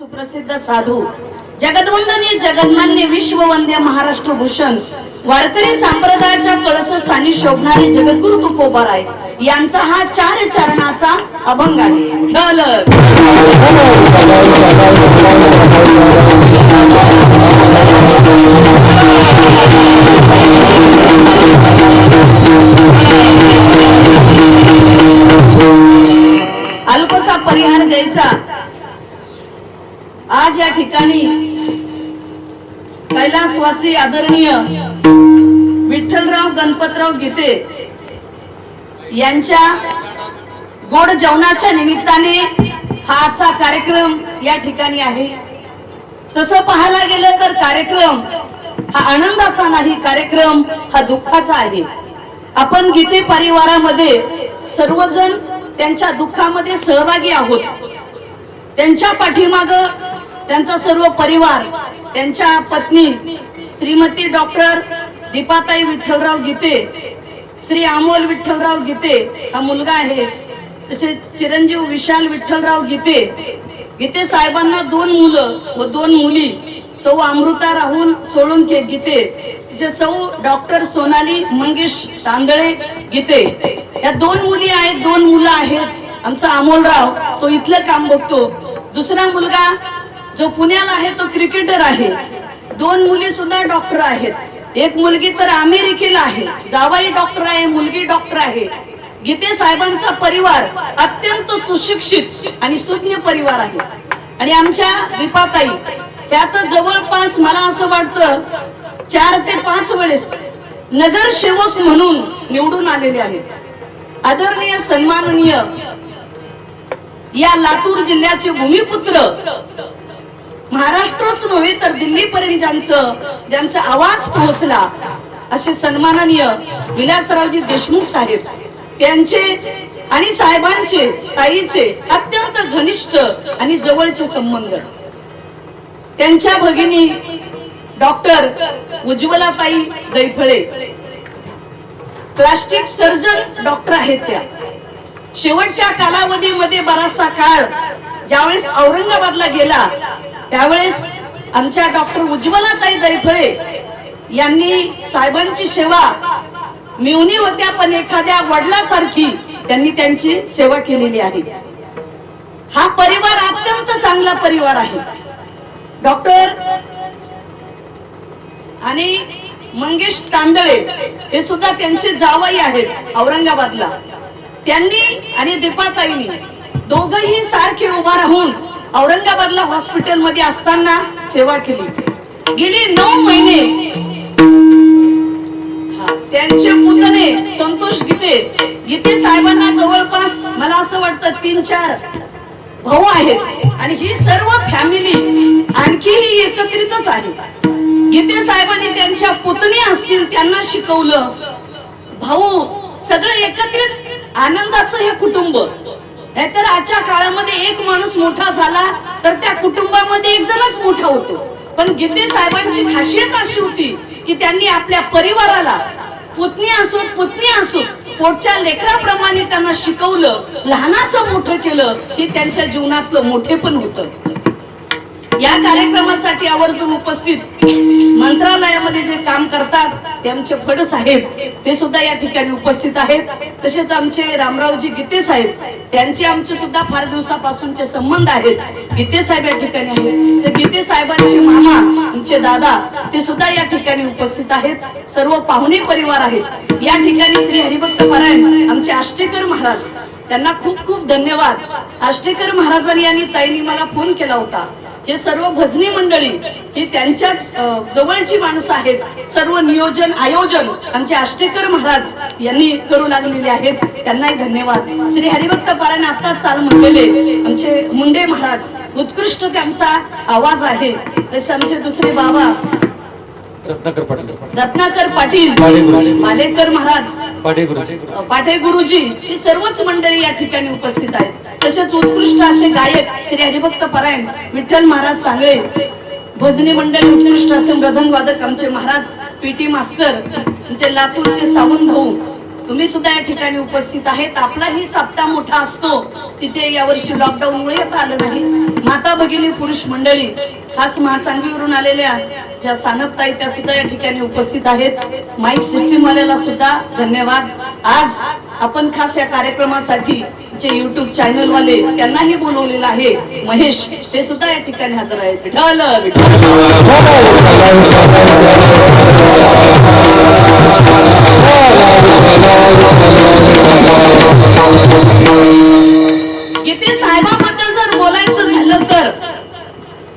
सुप्रसिद्ध साधू जगद्वंदनीय जगन्मान्य विश्ववंद्य महाराष्ट्र भूषण वारकरी संप्रदायाच्या कळसस्थानी शोभणारे जगद्गुरु तुकोबाराय यांचा हा 4 चरणाचा अभंग आहे. अल्पसा परिहार द्यायचा. आज या ठिकाणी कैलासवासी आदरणीय विठ्ठलराव गणपतराव गीते यांच्या गोड जेवणाच्या निमित्ताने हा आजचा कार्यक्रम या ठिकाणी आहे. तसं पाहायला गेलं तर कार्यक्रम हा आनंदाचा नाही, कार्यक्रम हा दुःखाचा आहे. आपण गीते परिवारामध्ये सर्वजण त्यांच्या दुःखामध्ये सहभागी आहोत. त्यांच्या पाठीमाग त्यांचा सर्व परिवार, त्यांच्या पत्नी श्रीमती डॉक्टर दीपाताई विठ्ठलराव गीते, श्री अमोल विठ्ठलराव गीते हा मुलगा आहे. तसेच चिरंजीव विशाल विठ्ठलराव गीते. गीते साहेबांना 2 मुलं व 2 मुली, सौ अमृता राहुल सोळुंके गीते, तसेच सौ डॉक्टर सोनाली मंगेश तांदळे गीते. या 2 मुली आहेत, 2 मुलं आहेत. आमचा अमोलराव तो इथलं काम बघतो. दुसरा मुलगा जो पुण्याला आहे तो क्रिकेटर आहे. 2 मुली सुद्धा डॉक्टर आहेत. एक मुलगी तर अमेरिकेला आहे, जावाई डॉक्टर आहे, मुलगी डॉक्टर आहे. गीते साहेबांचा परिवार अत्यंत सुशिक्षित आणि सुज्ञ परिवार आहे. आणि आमच्या दीपाताई त्यात जवळपास मला असं वाटतं 4 ते 5 वेळेस नगरसेवक म्हणून निवडून आलेले आहेत. आदरणीय सन्माननीय या लातूर जिल्ह्याचे भूमिपुत्र, महाराष्ट्रच नव्हे तर दिल्लीपर्यंत ज्यांचा आवाज पोहोचला असे सन्माननीय विलासरावजी देशमुख साहेब, त्यांचे आणि साहेबांचे ताईचे अत्यंत घनिष्ठ आणि जवळचे संबंध. त्यांच्या भगिनी doctor उज्ज्वलाताई Daiphale plastic surgeon doctor आहेत. त्या शेवटच्या कालावधीमध्ये बराचसा काळ ज्यावेळेस औरंगाबादला गेला त्यावेळेस आमच्या डॉक्टर उज्ज्वलाताई दैफळे यांनी साहेबांची सेवा मिळवणी होत्या, पण एखाद्या वडिलासारखी त्यांनी त्यांची सेवा केलेली आहे. हा परिवार अत्यंत चांगला परिवार आहे. डॉक्टर आणि मंगेश तांदळे हे सुद्धा त्यांचे जावई आहेत औरंगाबादला. त्यांनी आणि दीपाताईंनी दोघंही सारखे उभा राहून औरंगाबादला हॉस्पिटल मध्ये असताना सेवा केली. गेली 9 महिने त्यांचे पुतणे संतोष गीते साहेबांना जवळपास मला असं वाटतं 3-4 भाऊ आहेत. आणि ही सर्व फॅमिली आणखीही एकत्रितच आहे. गीते साहेबांनी त्यांच्या पुतणी असतील त्यांना शिकवलं. भाऊ सगळं एकत्रित आनंदाचं हे कुटुंब. नाहीतर आजच्या काळामध्ये एक माणूस मोठा झाला तर त्या कुटुंबामध्ये एक जणच मोठा होतो. पण गीते साहेबांची खासियत अशी होती की त्यांनी आपल्या परिवाराला पुतणी असो पोटच्या लेकराप्रमाणे त्यांना शिकवलं, लहानाचं मोठं केलं. हे त्यांच्या जीवनातलं मोठेपण होतं. या कार्यक्रमासाठी आवर्जून उपस्थित मंत्रालयामध्ये जे काम करतात ते आमचे फड साहेब ते सुद्धा या ठिकाणी उपस्थित आहेत. तसेच आमचे रामरावजी गीते साहेब त्यांचे आमचे सुद्धा फार दिवसापासूनचे संबंध आहेत. गीते साहेब या ठिकाणी आहेत. तर गीते साहेबांचे मामा आमचे दादा ते सुद्धा या ठिकाणी उपस्थित आहेत. सर्व पाहुणे परिवार आहेत. या ठिकाणी श्री हरिभक्त पारायण आमचे आष्टेकर महाराज, त्यांना खूप खूप धन्यवाद. आष्टेकर महाराजांनी आणि ताईंनी मला फोन केला होता. हे सर्व भजनी मंडळी ही त्यांच्याच जवळची माणसं आहेत. सर्व नियोजन आयोजन आमचे आष्टेकर महाराज यांनी करू लागलेले आहेत. त्यांनाही धन्यवाद. श्री हरिभक्त पारायण आता चाल म्हणलेले आमचे मुंडे महाराज, उत्कृष्ट त्यांचा आवाज आहे. तसे आमचे दुसरे बाबा रत्नाकर पाटील मालेकर महाराज, पाठे गुरुजी ही सर्वच मंडळी या ठिकाणी उपस्थित आहेत. तसेच उत्कृष्ट असे गायक श्री हरिभक्त पारायण विठ्ठल महाराज सांगळे, भजनी मंडळी उत्कृष्ट असे मृदंग वादक आमचे महाराज पीटी मास्तर, आमचे लातूरचे सावंत भाऊ, तुम्ही सुद्धा या ठिकाणी उपस्थित आहेत. आपलाही सप्ताह मोठा असतो, तिथे यावर्षी लॉकडाऊनमुळे येता आलं नाही. माता भगिनी पुरुष मंडळी, खास महासांगवीवरून आलेल्या ज्या सानपताई त्या सुद्धा या ठिकाणी उपस्थित आहेत. माईक सिस्टीम वाल्याला सुद्धा धन्यवाद. आज आपण खास या कार्यक्रमासाठी जे युट्यूब चॅनल वाले त्यांनाही बोलवलेलं आहे, महेश ते सुद्धा या ठिकाणी हजर आहेत. विठ्ठल गीते साहेबांबद्दल जर बोलायचं झालं तर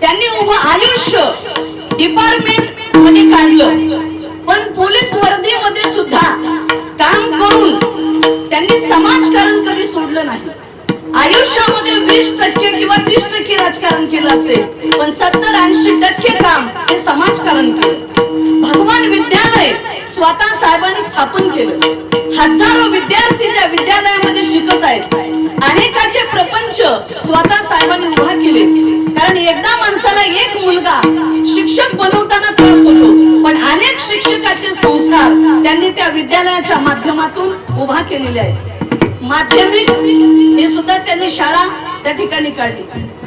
त्यांनी उभं आयुष्य डिपार्टमेंट मध्ये काढलं, पण पोलीस वर्दीमध्ये सुद्धा काम करून त्यांनी समाजकारण कधी सोडलं नाही. आयुष्यामध्ये 20% किंवा 30% राजकारण केलं असेल, पण 70-80% काम हे समाजकारण केलं. भगवान विद्यालय स्वतः साहेबांनी स्थापन केलं. हजारो विद्यार्थी ज्या विद्यालयामध्ये शिकत आहेत, अनेकाचे प्रपंच स्वतः साहेबांनी उभा केले. कारण एकदा माणसाला एक मुलगा शिक्षक बनवताना त्रास होतो, पण अनेक शिक्षकाचे संसार त्यांनी त्या विद्यालयाच्या माध्यमातून उभा केलेले आहेत. माध्यमिक हे सुद्धा त्यांनी शाळा त्या ठिकाणी काढली.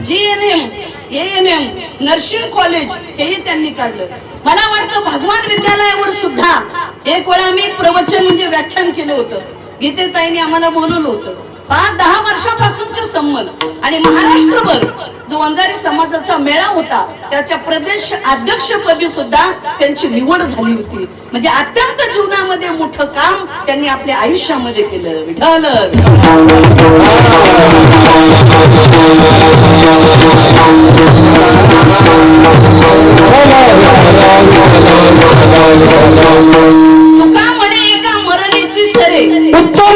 GNM, ANM, नर्सिंग कॉलेज हेही त्यांनी काढलं. मला वाटतं भगवान विद्यालयावर सुद्धा एक वेळा मी प्रवचन म्हणजे व्याख्यान केलं होतं. गीतेताईंनी आम्हाला बोलवलं होतं. 5-10 वर्षापासूनचे संबंध आणि महाराष्ट्रभर जो वंजारी समाजाचा मेळा होता त्याच्या प्रदेश अध्यक्षपदी सुद्धा त्यांची निवड झाली होती. म्हणजे अत्यंत जीवनामध्ये मोठं काम त्यांनी आपल्या आयुष्यामध्ये केलं. विठ्ठल तुका म्हणे एका मरणीची सरे उत्तम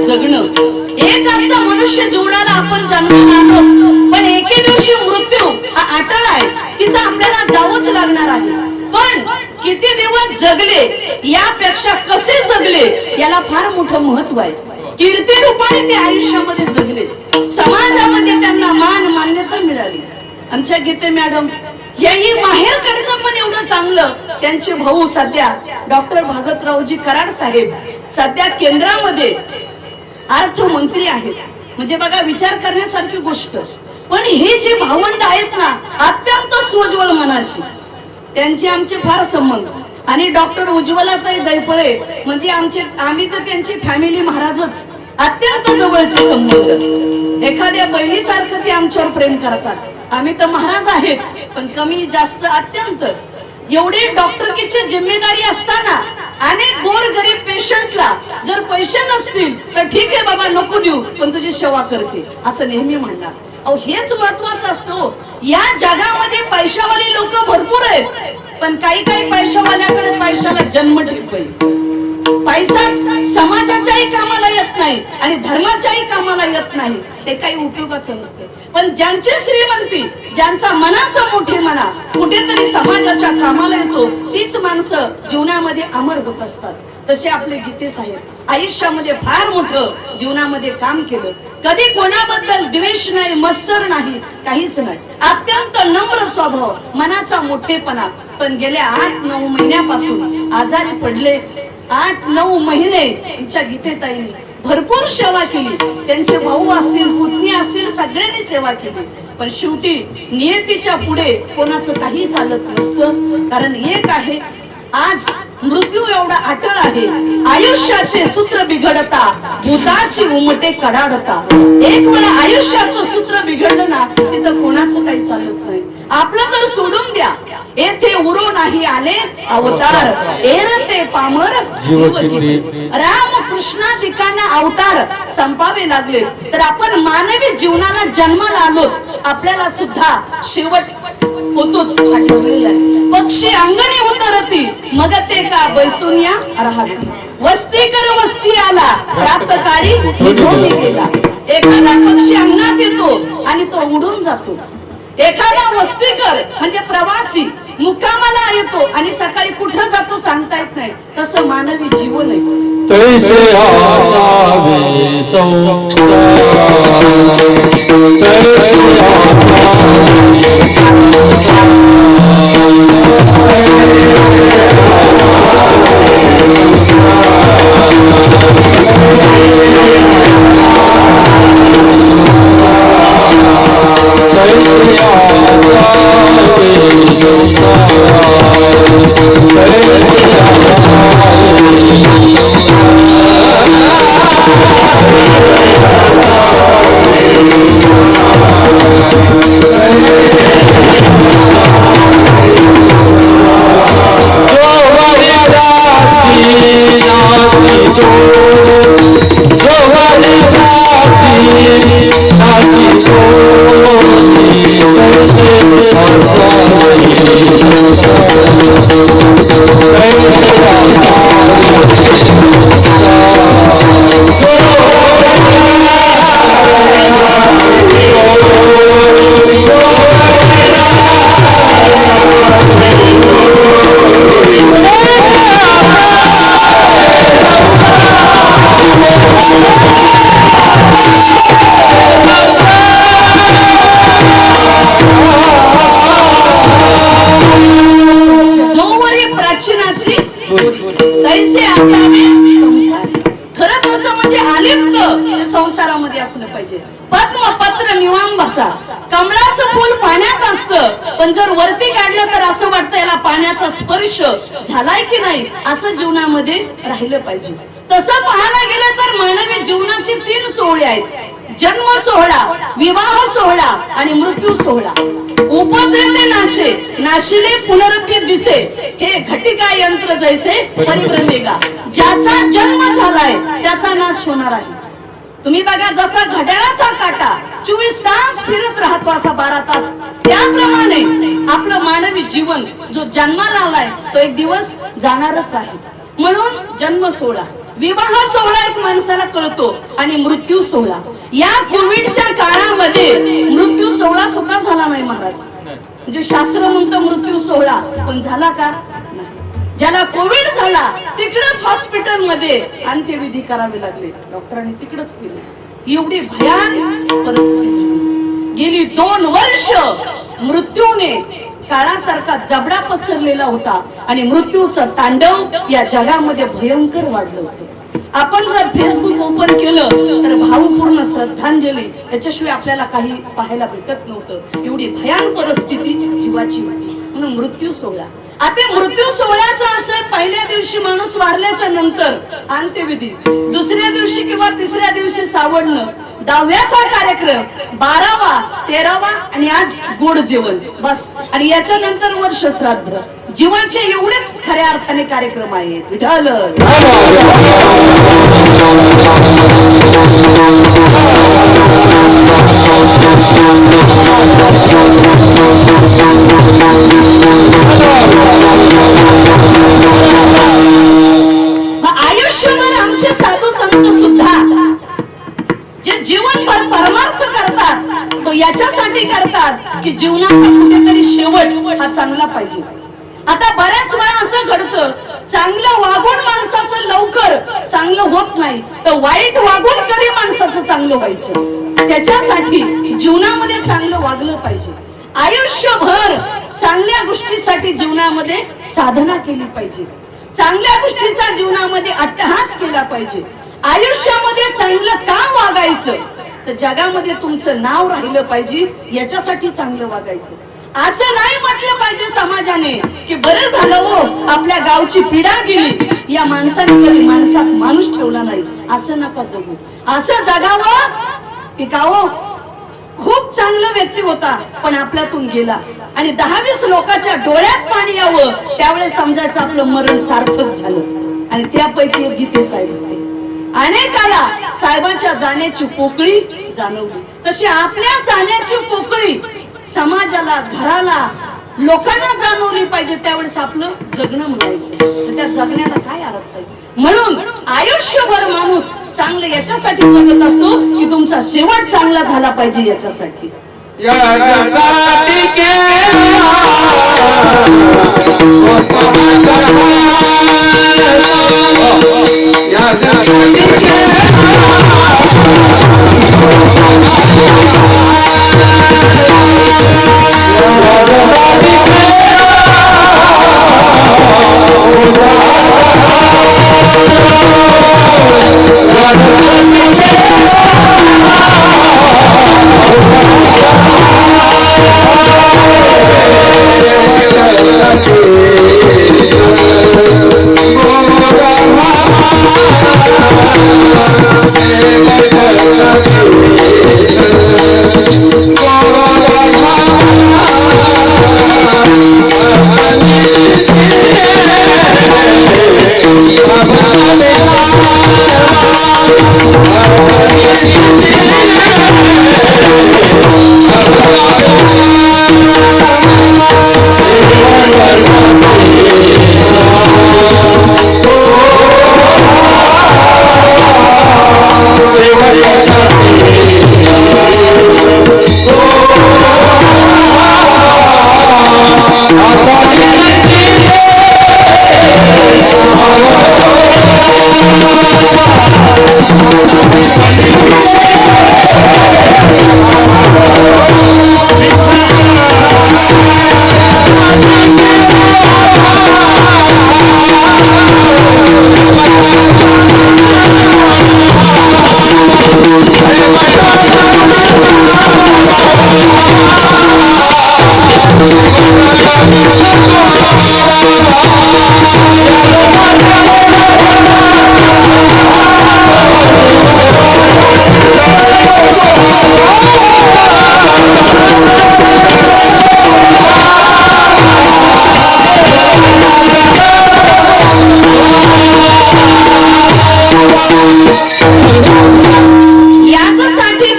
जगणं. एक असतं मनुष्य जीवनाला आपण जन्माला आलो, पण एके दिवशी मृत्यू हा अटळ आहे, तिथं आपल्याला जावंच लागणार आहे. पण किती दिवस जगले यापेक्षा कसे जगले याला फार मोठं महत्व आहे. कीर्ती रूपाने ते आयुष्यामध्ये जगले, समाजामध्ये त्यांना मान मान्यता मिळाली. आमच्या गीते मॅडम हेही माहेरकडचं पण एवढं चांगलं. त्यांचे भाऊ सध्या डॉक्टर भागतरावजी कराड साहेब सध्या केंद्रामध्ये अर्थमंत्री आहेत. म्हणजे बघा विचार करण्यासारखी गोष्ट. पण हे जे भावंड आहेत ना अत्यंत सोज्वळ मनाची, त्यांचे आमचे फार संबंध. आणि डॉक्टर उज्ज्वलाताई दैपळे म्हणजे आम्ही तर त्यांची फॅमिली महाराजच, अत्यंत जवळचे संबंध. एखाद्या बहिणीसारखं ते आमच्यावर प्रेम करतात. आम्ही तर महाराज आहेत, पण कमी जास्त अत्यंत. एवढी डॉक्टरकीची जिम्मेदारी असताना अनेक गोर गरीब पेशंटला जर पैसे नसतील तर ठीक आहे बाबा नको देऊ, पण तुझी सेवा करते असं नेहमी म्हणणार. अहो हेच महत्वाचं असतं. या जगामध्ये पैशावाले लोक भरपूर आहेत, पण काही काही पैशावाल्याकडे पैशाला जन्म टिपय. पैसाच समाजाच्याही कामाला येत नाही आणि धर्माच्याही कामाला येत नाही, ते काही उपयोगाचं नसतं. पण ज्यांची श्रीमंती, ज्यांचा मनाचा मोठेपणा कुठेतरी समाजाच्या कामाला येतो, तीच माणसं जीवनामध्ये अमर होत असतात. तसे आपले गीते साहेब आयुष्यामध्ये फार मोठं जीवनामध्ये काम केलं. कधी कोणाबद्दल द्वेष नाही, मत्सर नाही, काहीच नाही. अत्यंत नम्र स्वभाव, मनाचा मोठेपणा. पण गेल्या 8-9 महिन्यापासून आजारी पडले. 8-9 महिने आमच्या गीतेताईंनी भरपूर सेवा केली. त्यांचे भाऊ असतील, पुतणी असतील, सगळ्यांनी सेवा केली. पण शेवटी नियतीच्या पुढे कोणाचं काही चालत नसतं. कारण एक आहे, आज मृत्यू एवढा अटळ आहे. आयुष्याचे सूत्र बिघडता भूताची उमटे कडाडता. एक वेळा आयुष्याचं सूत्र बिघडलं ना तिथं कोणाचं काही चालत नाही. आपलं तर सोडून द्या, येथे उरो नाही आले अवतार, एरते पामर जीव किती. राम कृष्णादिकांना अवतार संपावे लागले तर आपण मानवी जीवनाला जन्माला आलो. आपल्याला सुद्धा शेवट होतोच ठरलेला आहे. पक्षी अंगणी उतरती मग ते का बैसुनिया राहती. वस्ती कर वस्ती आला रात काळी निघून गेला. एखादा पक्षी अंगणात येतो आणि तो उडून जातो. एखादा वस्तीकर म्हणजे प्रवासी मुक्कामाला येतो आणि सकाळी कुठं जातो सांगता येत नाही. तसं मानवी जीवन आहे. तैसे आवे तैसे असावे संसारी. खरं तसं म्हणजे आलिप्त संसारामध्ये असलं पाहिजे. पद्मपत्र निवांबसा. कमळाचं फूल पाण्यात असतं पण जर वरती काढलं तर असं वाटतं याला पाण्याचा स्पर्श झालाय की नाही असं जीवनामध्ये राहिलं पाहिजे. तसं पाहायला गेलं तर मानवी जीवनाचे 3 सोहळे आहेत. जन्म सोहळा, विवाह सोहळा आणि मृत्यू सोहळा. उपजे ते नाशे नाशिले पुनरुत्थित दिसे, हे घटिका यंत्र जैसे परिभ्रमेगा. ज्याचा जन्म झालाय त्याचा नाश होणार आहे. तुम्ही बघा जसा घड्याळाचा काटा 24 तास फिरत राहतो असा 12 तास, त्याप्रमाणे आपलं मानवी जीवन जो जन्माला आलाय तो एक दिवस जाणारच आहे. म्हणून जन्म सोहळा, विवाह सोहळा एक माणसाला कळतो आणि मृत्यू सोहळा. या कोविडच्या काळामध्ये मृत्यू सोहळा सुद्धा झाला नाही महाराज. म्हणजे शास्त्र म्हणतं मृत्यू सोहळा, पण झाला का? ज्याला कोविड झाला तिकडच हॉस्पिटल मध्ये अंत्यविधी करावे लागले. डॉक्टरांनी तिकडच केले. एवढी भयान परिस्थिती झाली. गेली 2 वर्ष मृत्यूने काळासारखा जबडा पसरलेला होता आणि मृत्यूचं तांडव या जगामध्ये भयंकर वाढलं होतं. आपण जर फेसबुक ओपन केलं तर भावपूर्ण श्रद्धांजली याच्याशिवाय आपल्याला काही पाहायला भेटत नव्हतं. एवढी भयान परिस्थिती जीवाची होती. म्हणून मृत्यू सोहळा. आता मृत्यू सोहळ्याचं असं पहिल्या दिवशी माणूस वारल्याच्या नंतर अंत्यविधी, दुसऱ्या दिवशी किंवा तिसऱ्या दिवशी सावडणं, 10व्याचा कार्यक्रम, 12वा 13वा आणि आज गोड जेवण बस. आणि याच्या नंतर वर्ष श्राद्ध. जीवाचे एवढेच खऱ्या अर्थाने कार्यक्रम आहेत. विठ्ठल आयुष्यभर आमचे साधू संत सुद्धा जे जीवनभर परमार्थ करतात तो याच्यासाठी करतात की जीवनाचा कुठेतरी शेवट हा चांगला पाहिजे. आता बऱ्याच वेळा असं घडतं, चांगलं वागून माणसाचं लवकर चांगलं होत नाही तर वाईट वागून कधी माणसाचं चांगलं व्हायचं. त्याच्यासाठी जीवनामध्ये चांगलं वागलं पाहिजे. आयुष्यभर चांगल्या गोष्टीसाठी जीवनामध्ये साधना केली पाहिजे. चांगल्या गोष्टीचा जीवनामध्ये अट्टहास केला पाहिजे. आयुष्यामध्ये चांगलं का वागायचं तर जगामध्ये तुमचं नाव राहिलं पाहिजे याच्यासाठी चांगलं वागायचं. असं नाही म्हटलं पाहिजे समाजाने की बरं झालं हो आपल्या गावची पिढा गेली, या माणसाने कधी माणसात माणूस ठेवला नाही. असं नका जगू. असं जगावं की गाव खूप चांगला व्यक्ती होता पण आपल्यातून गेला आणि 10-20 लोकांच्या डोळ्यात पाणी यावं त्यावेळेस समजायचं आपलं मरण सार्थक झालं. आणि त्यापैकी एक गीते साहेब होते. अनेकाला साहेबांच्या जाण्याची पोकळी जाणवली, तशी आपल्या जाण्याची पोकळी समाजाला, घराला, लोकांना जाणवली पाहिजे. त्यावेळेस आपलं जगणं म्हणायचं. तर त्या जगण्याला काय अर्थ आहे? म्हणून आयुष्यभर माणूस चांगलं याच्यासाठी जगत असतो की तुमचा शेवट चांगला झाला पाहिजे. याच्यासाठी याच्यासाठी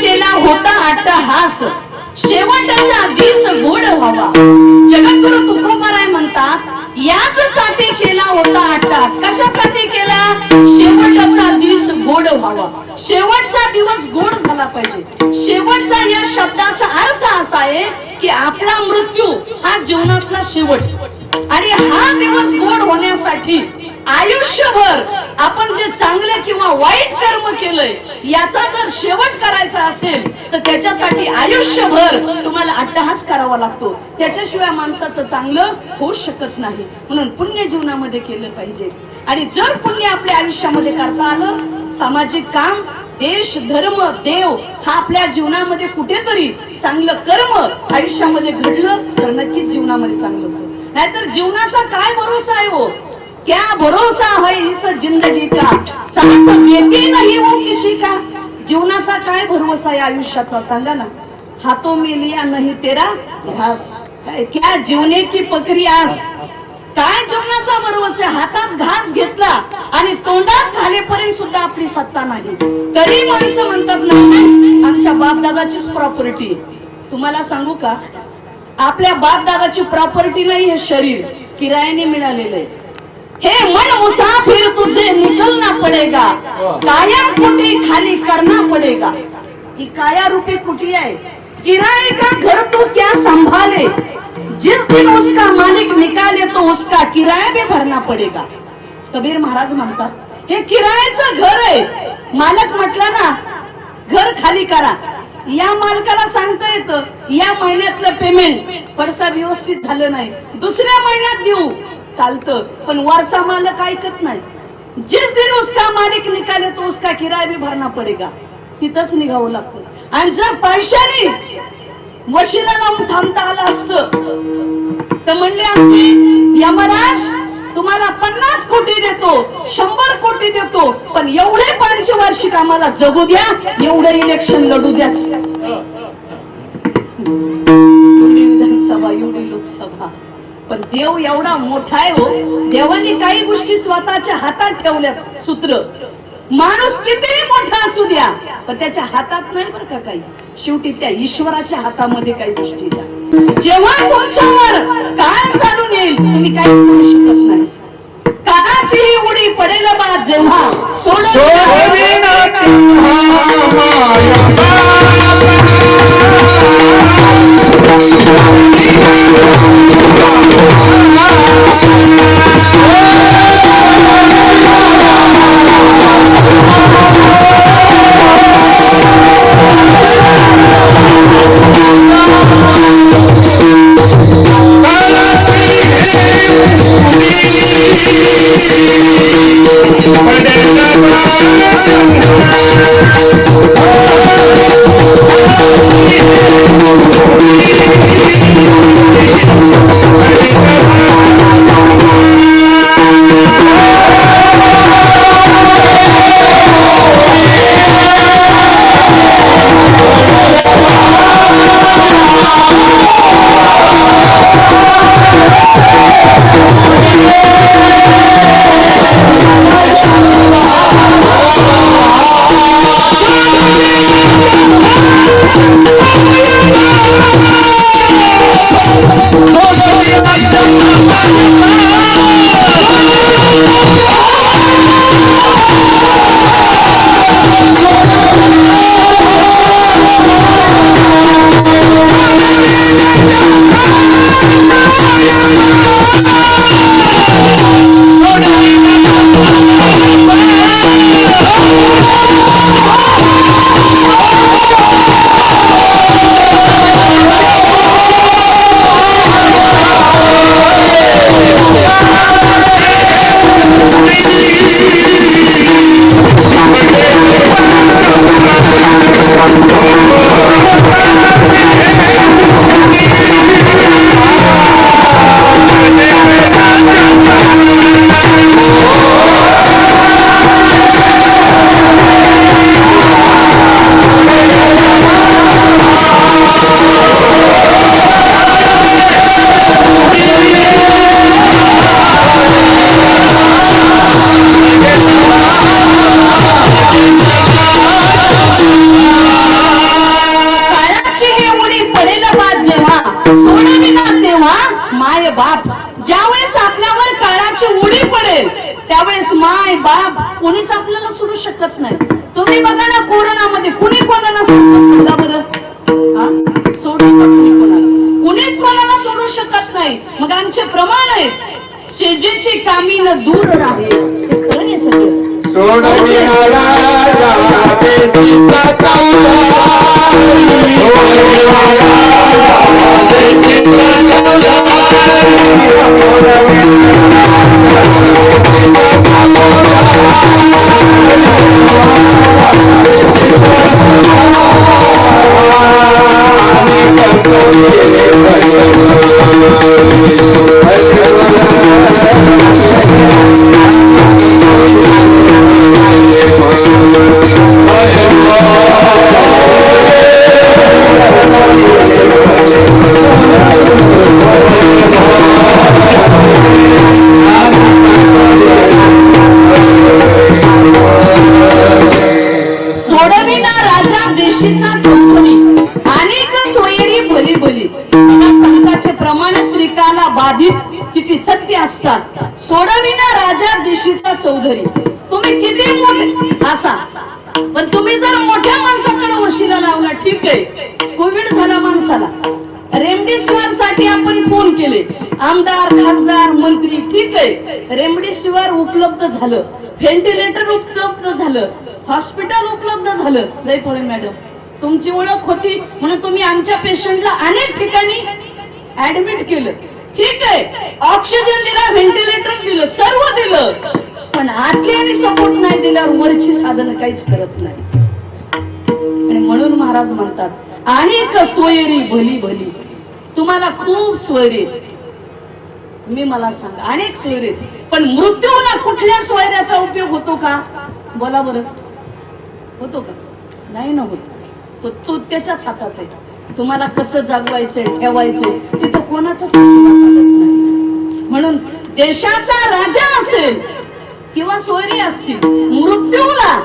केला शेवटचा दिस गोड व्हावा. जगद्गुरु तुकोबाराय म्हणतात याचसाठी केला होता अट्टास. कशासाठी केला? शेवटचा दिवस गोड व्हावा. शेवटचा दिवस गोड झाला पाहिजे. शेवटचा या शब्दाचा अर्थ असा आहे की आपला मृत्यू हा जीवनातला शेवट आणि हा दिवस गोड होण्यासाठी आयुष्यभर आपण जे चांगले किंवा वाईट कर्म केलंय याचा जर शेवट करायचा असेल तर त्याच्यासाठी आयुष्यभर तुम्हाला अट्टहास करावा लागतो. त्याच्याशिवाय माणसाचं चांगलं होऊ शकत नाही. म्हणून पुण्य जीवनामध्ये केलं पाहिजे. आणि जर पुण्य आपल्या आयुष्यामध्ये करता आलं, सामाजिक काम, देश, धर्म, देव हा आपल्या जीवनामध्ये कुठेतरी चांगलं कर्म आयुष्यामध्ये घडलं तर नक्कीच जीवनामध्ये चांगलं होतं. नाहीतर जीवनाचा काय भरोसा आहे हो? क्या भरोसा है इस जिंदगी का, साथ देते नहीं वो किसी का. जीवनाचा काय भरोसा आहे आयुष्याचा सांगा ना. हाथों में लिया नहीं तेरा घास, क्या जीवने की पकरी आस. काय जीवनाचा भरोसा? हातात घास घेतला आणि तोंडात घालेपर्यंत सुद्धा आपली सत्ता नाही. तरी माणसं म्हणतात नाही आमच्या बापदादाचीच प्रॉपर्टी. तुम्हाला सांगू का, आपल्या बापदादाची प्रॉपर्टी नाही हे शरीर, किरायाने मिळालेलं आहे. हे मन मुसाफिर तुझे निकलना पडेगा, काया कुटी खाली करना पडेगा. ही काया रूपी कुटी आहे. किराए का घर तो क्या संभाले, जिस दिन उसका मालिक निकाले तो उसका किराया भी भरना पडेगा. कबीर महाराज म्हणतात हे किरायाचं घर आहे. मालक म्हटला ना घर खाली करा, या मालकाला सांगता येतं या महिन्यातलं पेमेंट पडसा व्यवस्थित झालं नाही दुसऱ्या महिन्यात देऊ, चालतं. पण वरचा मालक ऐकत नाही. जिस दिन उसका मालिक निकाले तो उसका किराया भी भरना पडेगा. तिथंच निघावं लागतं. आणि जर पैशाने वशिला लावून थांबता आलं असतं म्हणले असते यमराज तुम्हाला 50 कोटी देतो, 100 कोटी देतो, पण एवढे पंचवार्षिक आम्हाला जगू द्या, एवढे इलेक्शन लढू द्या. एवढी विधानसभा, एवढी लोकसभा, पण देव एवढा मोठा आहे हो. देवाने काही गोष्टी स्वतःच्या हातात ठेवल्यात सूत्र. माणूस कितीही मोठा असू द्या, पण त्याच्या हातात नाही बरं का काही. शेवटी त्या ईश्वराच्या हातामध्ये काही गोष्टी येतात. जेव्हा तुमच्यावर काळ चालून येईल तुम्ही काहीच करू शकत नाही. काळाची ही उडी पडेल बा जेव्हा कोणीच आपल्याला सोडू शकत नाही. तुम्ही बघा ना कोरोनामध्ये कुणी कोणाला सांगा बरं, सोडू कोणाला, कुणीच कोणाला सोडू शकत नाही. मग आमचे प्रमाण आहे शेजेची कामी न दूर राहे, हे खरं आहे सगळं. किती सत्य असतात. सोडविना राजा देशीचा चौधरी. तुम्ही किती मोठे असा, पण तुम्ही जर मोठ्या माणसाकडे वशिला लावला, ठीक आहे, कोविड झाला माणसाला, रेमडेसिवीर साठी आपण फोन केले, आमदार खासदार मंत्री, ठीक आहे, रेमडेसिवीर उपलब्ध झालं, व्हेंटिलेटर उपलब्ध झालं, हॉस्पिटल उपलब्ध झालं. लय पळे मॅडम तुमची ओळख होती म्हणून तुम्ही आमच्या पेशंटला अनेक ठिकाणी ऍडमिट केलं, ठीक आहे, ऑक्सिजन दिला, व्हेंटिलेटर दिलं, सर्व दिलं, पण आतली आणि सपोर्ट नाही दिल्यावर वरची साधनं काहीच करत नाही. आणि म्हणून महाराज म्हणतात अनेक सोयरी भली भली. तुम्हाला खूप सोयरी, तुम्ही मला सांगा, अनेक सोयरे, पण मृत्यूला कुठल्या सोयऱ्याचा उपयोग होतो का? बोला बरं, होतो का? नाही ना होत. तो त्याच्याच हातात आहे. तुम्हाला कसं जागवायचंय, ठेवायचंय, ते तो कोणाचाच नशिबात चालत नाही. म्हणून देशाचा राजा असेल किंवा सोयरी असतील, मृत्यूला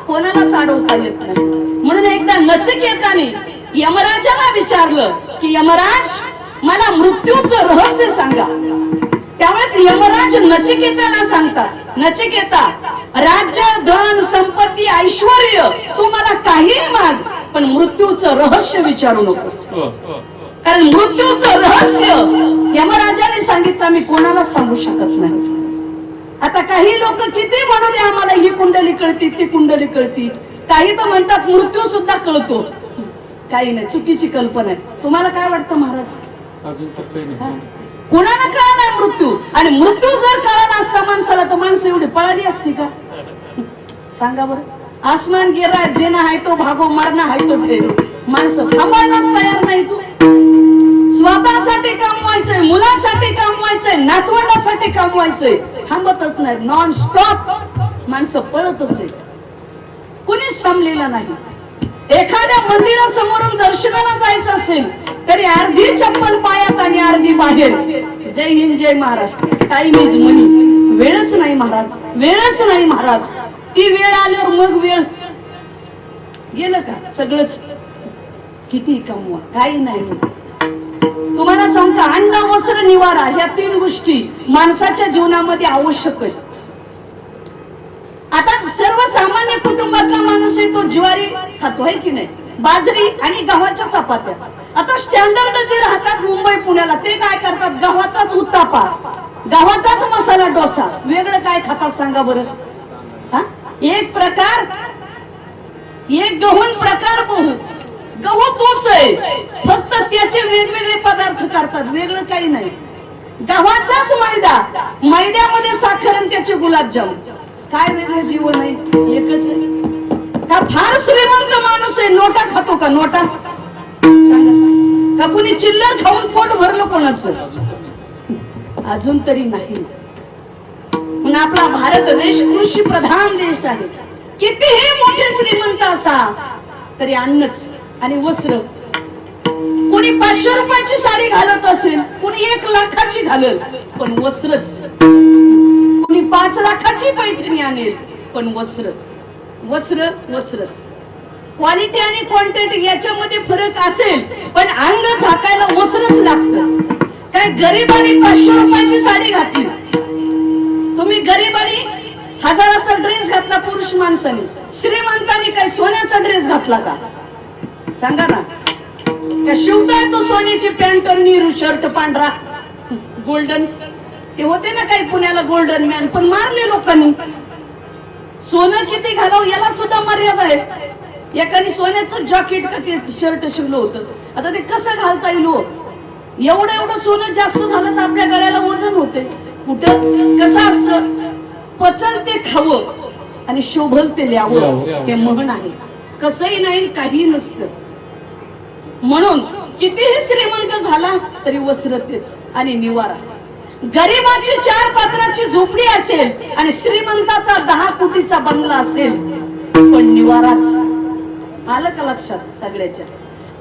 कोणालाच अडवता येत नाही. म्हणून एकदा नचिकेताने यमराजाला विचारलं की यमराज, मला मृत्यूचं रहस्य सांगा. त्यावेळेस यमराज नचिकेताला सांगतात, नचिकेता, राज्य, धन, संपत्ती, ऐश्वर्य तू मला काहीही माग, पण मृत्यूचं रहस्य विचारू नको. कारण मृत्यूचं रहस्य यमराजाने सांगितलं मी कोणाला सांगू शकत नाही. आता काही लोक किती म्हणू दे आम्हाला, ही कुंडली कळती, ती कुंडली कळती, काही तर म्हणतात मृत्यू सुद्धा कळतो. काही नाही, चुकीची कल्पना आहे. तुम्हाला काय वाटतं महाराज? अजून तर काही नाही. कोणाला कळालाय मृत्यू? आणि मृत्यू जर कळाला असता माणसाला तर माणसं एवढी पळाली असती का? सांगा बरं. आसमान गिरा जेना आहे तो भागो, मरणा आहे तो ठेरो. माणसं थांबायलाच तयार नाही. तू स्वतःसाठी कमवायचंय, मुलासाठी कमवायचंय, नातवंडासाठी कमवायचंय, थांबतच नाही. नॉन स्टॉप माणसं पळतच आहे. कुणीच थांबलेलं नाही. एखाद्या मंदिरासमोरून दर्शनाला जायचं असेल तरी अर्धी चप्पल पायात आणि अर्धी बाहेर. जय हिंद, जय महाराष्ट्र. टाइम इज मनी. वेळच नाही महाराज, वेळच नाही महाराज. ती वेळ आल्यावर मग वेळ गेलं का सगळंच. किती कमवा, काही नाही. तुम्हाला सांगता, अन्न, वस्त्र, निवारा ह्या 3 गोष्टी माणसाच्या जीवनामध्ये आवश्यक आहेत. आता सर्वसामान्य कुटुंबातला माणूस आहे तो ज्वारी खातो, आहे की नाही, बाजरी आणि गव्हाच्या चपात्या. आता स्टँडर्ड जे राहतात मुंबई पुण्याला ते काय करतात? गव्हाचाच उत्तापा, गव्हाचाच मसाला डोसा. वेगळं काय खातात सांगा बरं? एक प्रकार, एक गहून प्रकार बहु. गहू तोच आहे, फक्त त्याचे वेगवेगळे पदार्थ करतात, वेगळं काही नाही. गव्हाचाच मैदा, मैद्यामध्ये साखर आणि त्याचे गुलाबजाम. काय वेगळं जीवन आहे? एकच आहे. का फार श्रीमंत माणूस आहे नोटा खातो का? नोटा सांगा. का कुणी चिल्लर खाऊन पोट भरलं कोणाचं? अजून तरी नाही. पण आपला भारत देश कृषी प्रधान देश आहे. कितीही मोठे श्रीमंत असा तरी अन्नच आणि वस्त्र. कोणी 500 रुपयाची साडी घालत असेल, कोणी 1 लाखाची घालल, पण वस्त्रच. कोणी 5 लाखाची पैठणी आणेल, पण वस्त्र, वस्त्र, वस्त्रच. क्वालिटी आणि क्वांटिटी याच्यामध्ये फरक असेल, पण अंग झाकायला वस्त्रच लागतं. काय गरिबांनी 500 रुपयाची साडी घातली, तुम्ही गरिबांनी 1000चा ड्रेस घातला पुरुष माणसाने, श्रीमंतांनी काय सोन्याचा ड्रेस घातला का? सांगा ना. का शिवताय तो सोन्याची पॅन्ट आणि शर्ट पांढरा गोल्डन. ते होते ना काही पुण्याला गोल्डन मॅन, पण मारले लोकांनी. सोनं किती घालावं याला सुद्धा मर्यादा आहे. एकाने सोन्याचं जॅकेट का ते शर्ट शिवलं होतं. आता ते कसं घालता येईल? एवढं एवढं सोनं जास्त झालं तर आपल्या गळ्याला वजन होते. कुठं कसं असतं? पचल ते खावं आणि शोभल ते ल्यावं, हे म्हण आहे. कसंही नाही, काही नसतं. म्हणून कितीही श्रीमंत झाला तरी वस्त्र तेच आणि निवारा. गरीबाची 4 पात्राची झोपडी असेल आणि श्रीमंताचा 10 कोटीचा बंगला असेल, पण निवाराच. आलं का लक्षात सगळ्याच्या?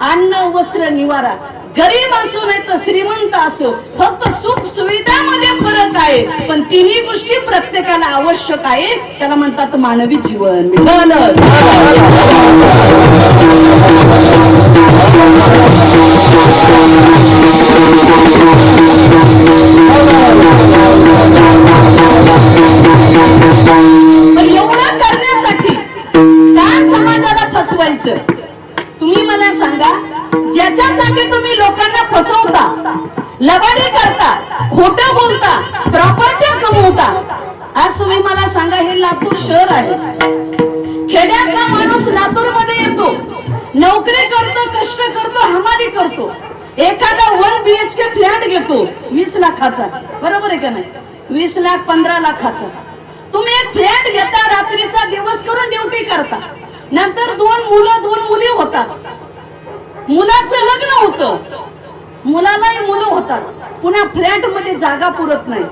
अन्न, वस्त्र, निवारा. गरीब असो नाही तर श्रीमंत असो, फक्त सुख सुविधामध्ये फरक आहे, पण 3ही गोष्टी प्रत्येकाला आवश्यक आहे. त्याला म्हणतात मानवी जीवन. पण एवढं करण्यासाठी काय समाजाला फसवायचं? तुम्ही मला सांगा, ज्याच्यासाठी तुम्ही लोकांना फसवता, लबाडी करता, खोटं बोलता, प्रॉपर्टी कमवता. आज तुम्ही मला सांगा, हे लातूर शहर आहे. खेड्यातला माणूस लातूर मध्ये येतो, नोकरी करतो, कष्ट करतो, हमाली करतो. एखादा 1 BHK फ्लॅट घेतो 20 लाखाचा. बरोबर आहे का नाही? 20 लाख 15 लाखाचा. तुम्ही एक फ्लॅट घेता, रात्रीचा दिवस करून ड्युटी करता, नंतर 2 मुलं 2 मुली होतात. मुलाचं लग्न होतं, मुलालाही मुलं होतात, पुन्हा फ्लॅट मध्ये जागा पुरत नाही.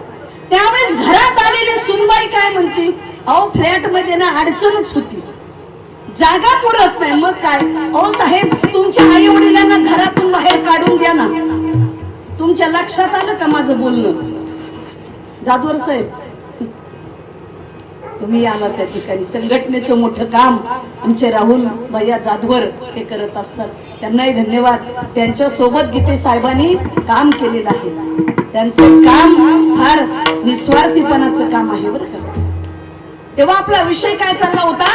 त्यावेळेस घरात आलेली सुनबाई काय म्हणते, अहो फ्लॅट मध्ये ना अडचणच होती, जागा पुरत नाही. मग काय, अहो साहेब तुमच्या आई वडिलांना घरातून बाहेर काढून द्या ना. तुमच्या लक्षात आलं का माझं बोलणं? जाधवर साहेब तुम्ही आला त्या ठिकाणी, संघटनेचं मोठं काम आमचे राहुल भैया जाधवर हे करत असतात, त्यांनाही धन्यवाद. त्यांच्या सोबत गीते साहेबांनी काम केलेलं आहे. त्यांचं काम फार निस्वार्थीपणाचं काम आहे बरं का. तेव्हा आपला विषय काय चालला होता?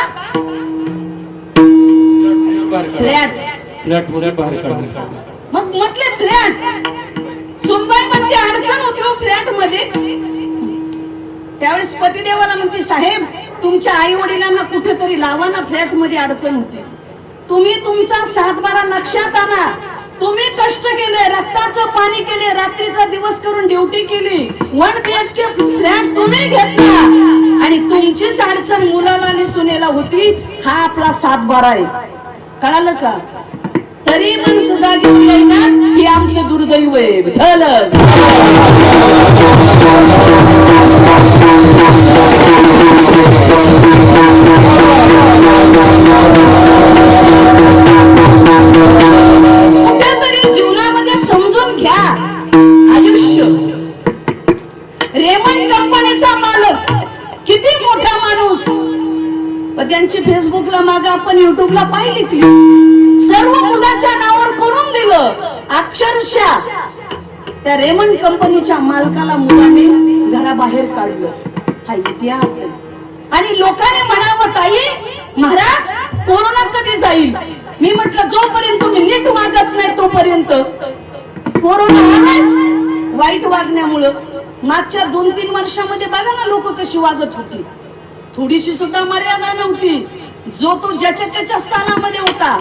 फ्लॅट बाहेर काढणे. मग म्हटले फ्लॅट, सुनबाई म्हणते अडचण होती हो फ्लॅट मध्ये. त्यावेळेस पतिदेवाला म्हणते, साहेब तुमच्या आई वडिलांना कुठेतरी लावा ना, फ्लॅट मध्ये अडचण होती. तुम्ही तुमचा 7-12 लक्षात आणा. तुम्ही कष्ट केले, रक्ताचं पाणी केले, रात्रीचा दिवस करून ड्युटी केली, 1 BHK फ्लॅट तुम्ही घेतला आणि तुमचीच अडचण मुलाला आणि सुनेला होती. हा आपला 7-12 आहे, कळालं का? तरी माणसं जागी आहे ना, हे आमचं दुर्दैव आहे. कुठेतरी जीवनामध्ये समजून घ्या, आयुष्य. रेमंड कंपनीचा मालक किती मोठा माणूस, त्यांची फेसबुकला मागे आपण युट्यूबला पाहिली की सर्व मुलाच्या नावावर करून दिलं. अक्षरशः त्या रेमंड कंपनीच्या मालकाला मुलाने घराबाहेर काढलं. हा इतिहास आहे. आणि लोकांनी म्हणावं, ताई महाराज कोरोना कधी जाईल? मी म्हटलं जोपर्यंत तुम्ही नीट वागत नाही तोपर्यंत. कोरोना आलाच वाईट वागण्यामुळं. मागच्या 2-3 वर्षामध्ये बघा ना लोक कशी वागत होती, थोडीशी सुद्धा मर्यादा नव्हती. जो तो ज्याच्या त्याच्या स्थानामध्ये होता.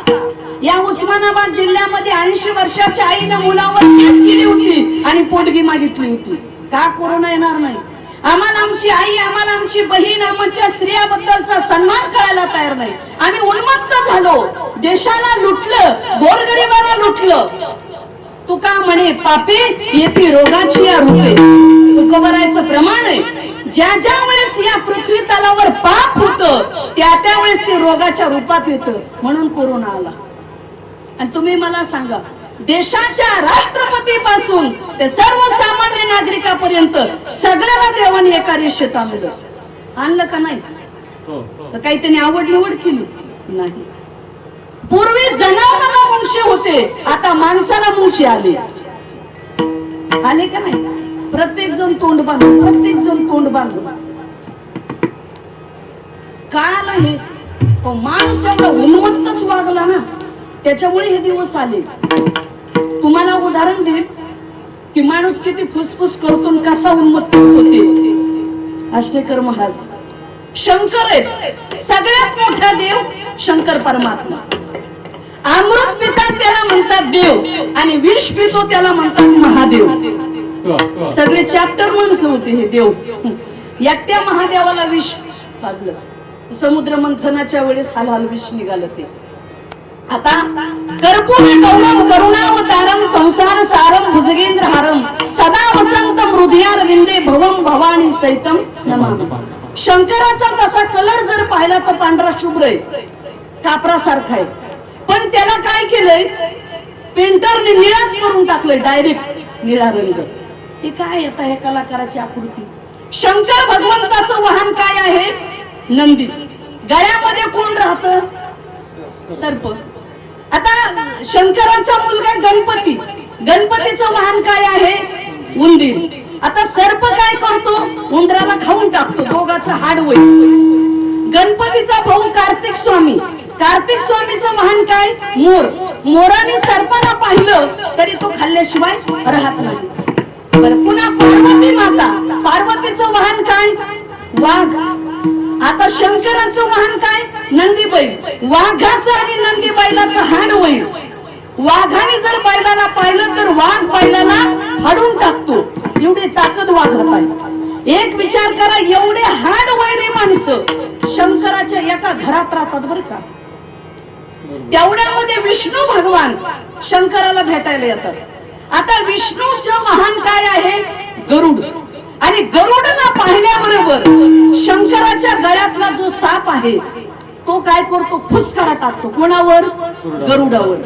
या उस्मानाबाद जिल्ह्यामध्ये 80 वर्षाच्या आईने मुलावर केस केली होती आणि पोटगी मागितली होती. का कोरोना येणार नाही? आम्हाला आमची आई, आम्हाला आमची बहीण, आमच्या स्त्रियाबद्दलचा सन्मान करायला तयार नाही. आम्ही उन्मत्त झालो, देशाला लुटलं, गोरगरिबाला लुटलं. तुका म्हणे पापे येते रोगाची या रूपे. तुकोबरायचं प्रमाण आहे, ज्या ज्या वेळेस या पृथ्वी तलावर पाप होतं त्या वेळेस ते रोगाच्या रूपात येतं. म्हणून कोरोना आला. आणि तुम्ही मला सांगा, देशाच्या राष्ट्रपती पासून ते सर्वसामान्य नागरिकापर्यंत सगळ्याला देवाने एका रेषेत आणलं का नाही? तर काही त्यांनी आवड निवड केली नाही. पूर्वी जनावराला मुंगशे होते, आता माणसाला मुंगशे आले का नाही? प्रत्येक जण तोंड बांधून, प्रत्येक जण तोंड बांधून. काल आहे माणूस तेवढा उन्मत्तच वागला ना, त्याच्यामुळे हे दिवस आले. तुम्हाला उदाहरण देईल की माणूस किती फुसफुस करतो, कसा उन्मत्त होते. आष्टेकर महाराज शंकर आहेत, सगळ्यात मोठा देव शंकर परमात्मा. अमृत पितात त्याला म्हणतात देव, आणि विष पितो त्याला म्हणतात महादेव. सगळे चॅप्टर माणसं होते हे देव. एकट्या महादेवाला विष पाजलं, समुद्र मंथनाच्या वेळेस हाल विष निघालं. ते आता कर्पूर गौरम करुणावतारम संसार सारम भुजगेंद्र हारम सदा वसंतम हृदयार विंदे भवम भवानी सैतम नमामि. शंकराचा तसा कलर जर पाहिला तर पांढरा शुभ्र आहे, कापरासारखा आहे. पण त्याला काय केलंय, पेंटरने निळाच करून टाकलंय, डायरेक्ट निळा रंग. हे काय येत आहे कलाकाराची आकृती. शंकर भगवंताचं वाहन काय आहे? नंदी. गळ्यामध्ये कोण राहतं? सर्प. आता शंकराचा मुलगा गणपती, गणपतीचं वाहन काय आहे? उंदीर. आता सर्प काय करतो? उंदराला खाऊन टाकतो, दोघाचं हाड होईल. गणपतीचा भाऊ कार्तिक स्वामी, कार्तिक स्वामीचं वाहन काय? मोर. मोराने सर्पाला पाहिलं तरी तो खाल्ल्याशिवाय राहत नाही. बरं, पुन्हा पार्वती माता, पार्वतीचं वाहन काय? वाघ. आता शंकराचं वाहन काय? नंदी बैल. वाघाचं आणि नंदी बैलाचं हाड होईल. वाघाने जर बैलाला पाहिलं तर वाघ बैलाला फाडून टाकतो, एवढी ताकद वाघात आहे. एक विचार करा, एवढे हाड वैरी माणसं शंकराच्या एका घरात राहतात बरं का. तेवढ्यामध्ये विष्णू भगवान शंकराला भेटायला येतात. आता विष्णूचं वाहन काय आहे? गरुड. आणि गरुडला पाहिल्याबरोबर शंकराच्या गळ्यातला जो साप आहे तो काय करतो? फुसकारा टाकतो. कोणावर? गरुडावर.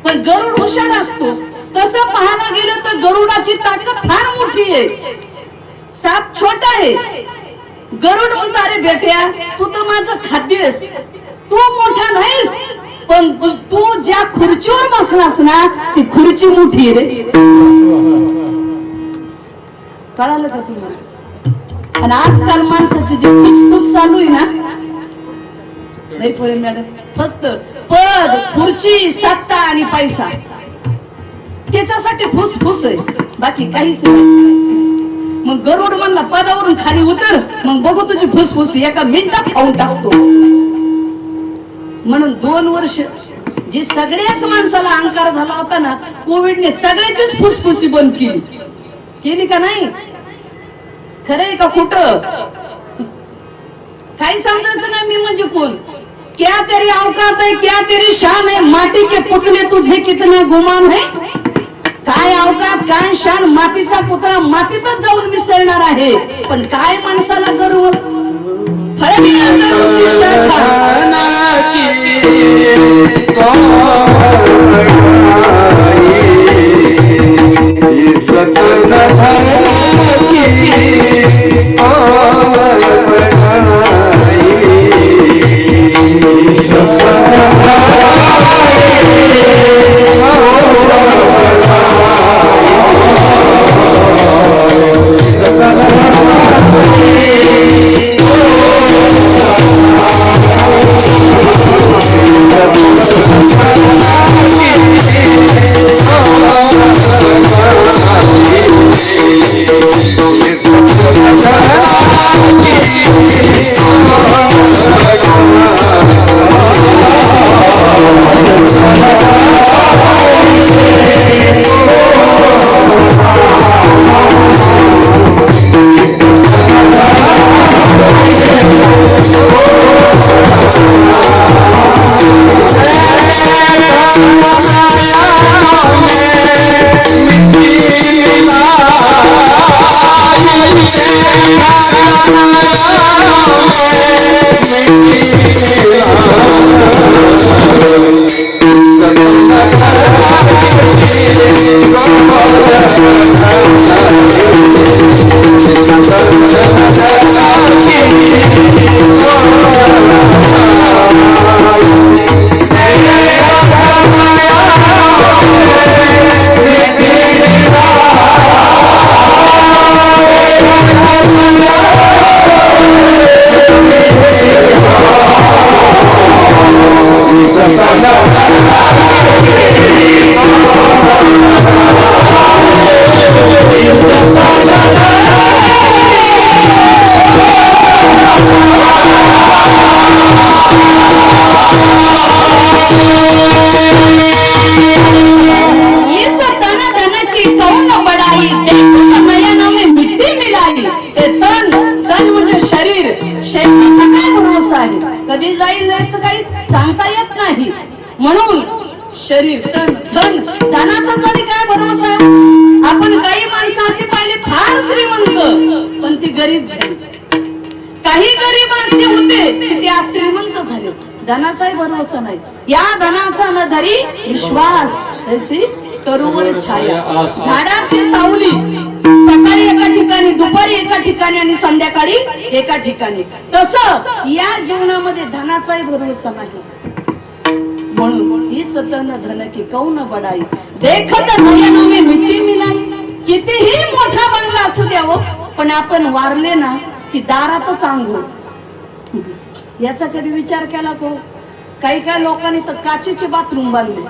पण गरुड हुशार असतो. तसं पाहायला गेलं तर गरुडाची ताकद फार मोठी आहे. साप छोटा आहे. गरुड म्हणतो अरे बेट्या तू तर माझं खाद्य आहेस, तू मोठा नाहीस, पण तू ज्या खुर्चीवर बसलास ना ती खुर्ची मोठी आहे रे. कळालं का तुम्हाला? आणि आजकाल माणसाची जी फुसफुस चालू आहे ना, नाही पळे मॅडम, फक्त पद, खुर्ची, सत्ता आणि पैसा, त्याच्यासाठी फुसफुस आहे, बाकी काहीच नाही. मग गरुड म्हणला पदावरून खाली उतर, मग बघू तुझी फुसफुस एका मिनिटात खाऊन टाकतो. म्हणून 2 वर्ष जी सगळ्याच माणसाला अहंकार झाला होता ना, कोविडने सगळ्याचीच फुसफुसी बंद केली का नाही? खरंय का खोटं? काही समजायचं नाही. मी म्हणजे कोण? क्या तेरी औकात है, क्या तेरी शान है, माटी के पुतले तुझे कितने गुमान है. काय अवकात, काय शान, मातीचा पुतळा मातीतच जाऊन मिसळणार आहे. पण काय माणसाला गर्व? कधी जाईल काही सांगता येत नाही. म्हणून शरीर, तन, धन, धनाचा जरी काय भरोसा. आपण काही माणसाची पाहिली फार श्रीमंत पण ती गरीब झाली. काही गरीब असे होते ते आज श्रीमंत झाले. धनाचाही भरोसा नाही. या धनाचा न धरी विश्वास तशी तरुवर छाया. झाडाची सावली सकाळी एका ठिकाणी, दुपारी एका ठिकाणी आणि संध्याकाळी एका ठिकाणी. तसं या जीवनामध्ये धनाचाही भरोसा नाही. म्हणून ही सतन धन की कौन बडाई, देखत नयनों में मिट्टी मिलाई. कितीही मोठा बंगला असू द्यावं पण आपण वारले ना की दारातच आंघोळ. याचा कधी विचार केला को? काही काही लोकांनी तर काचेचे बाथरूम बांधले.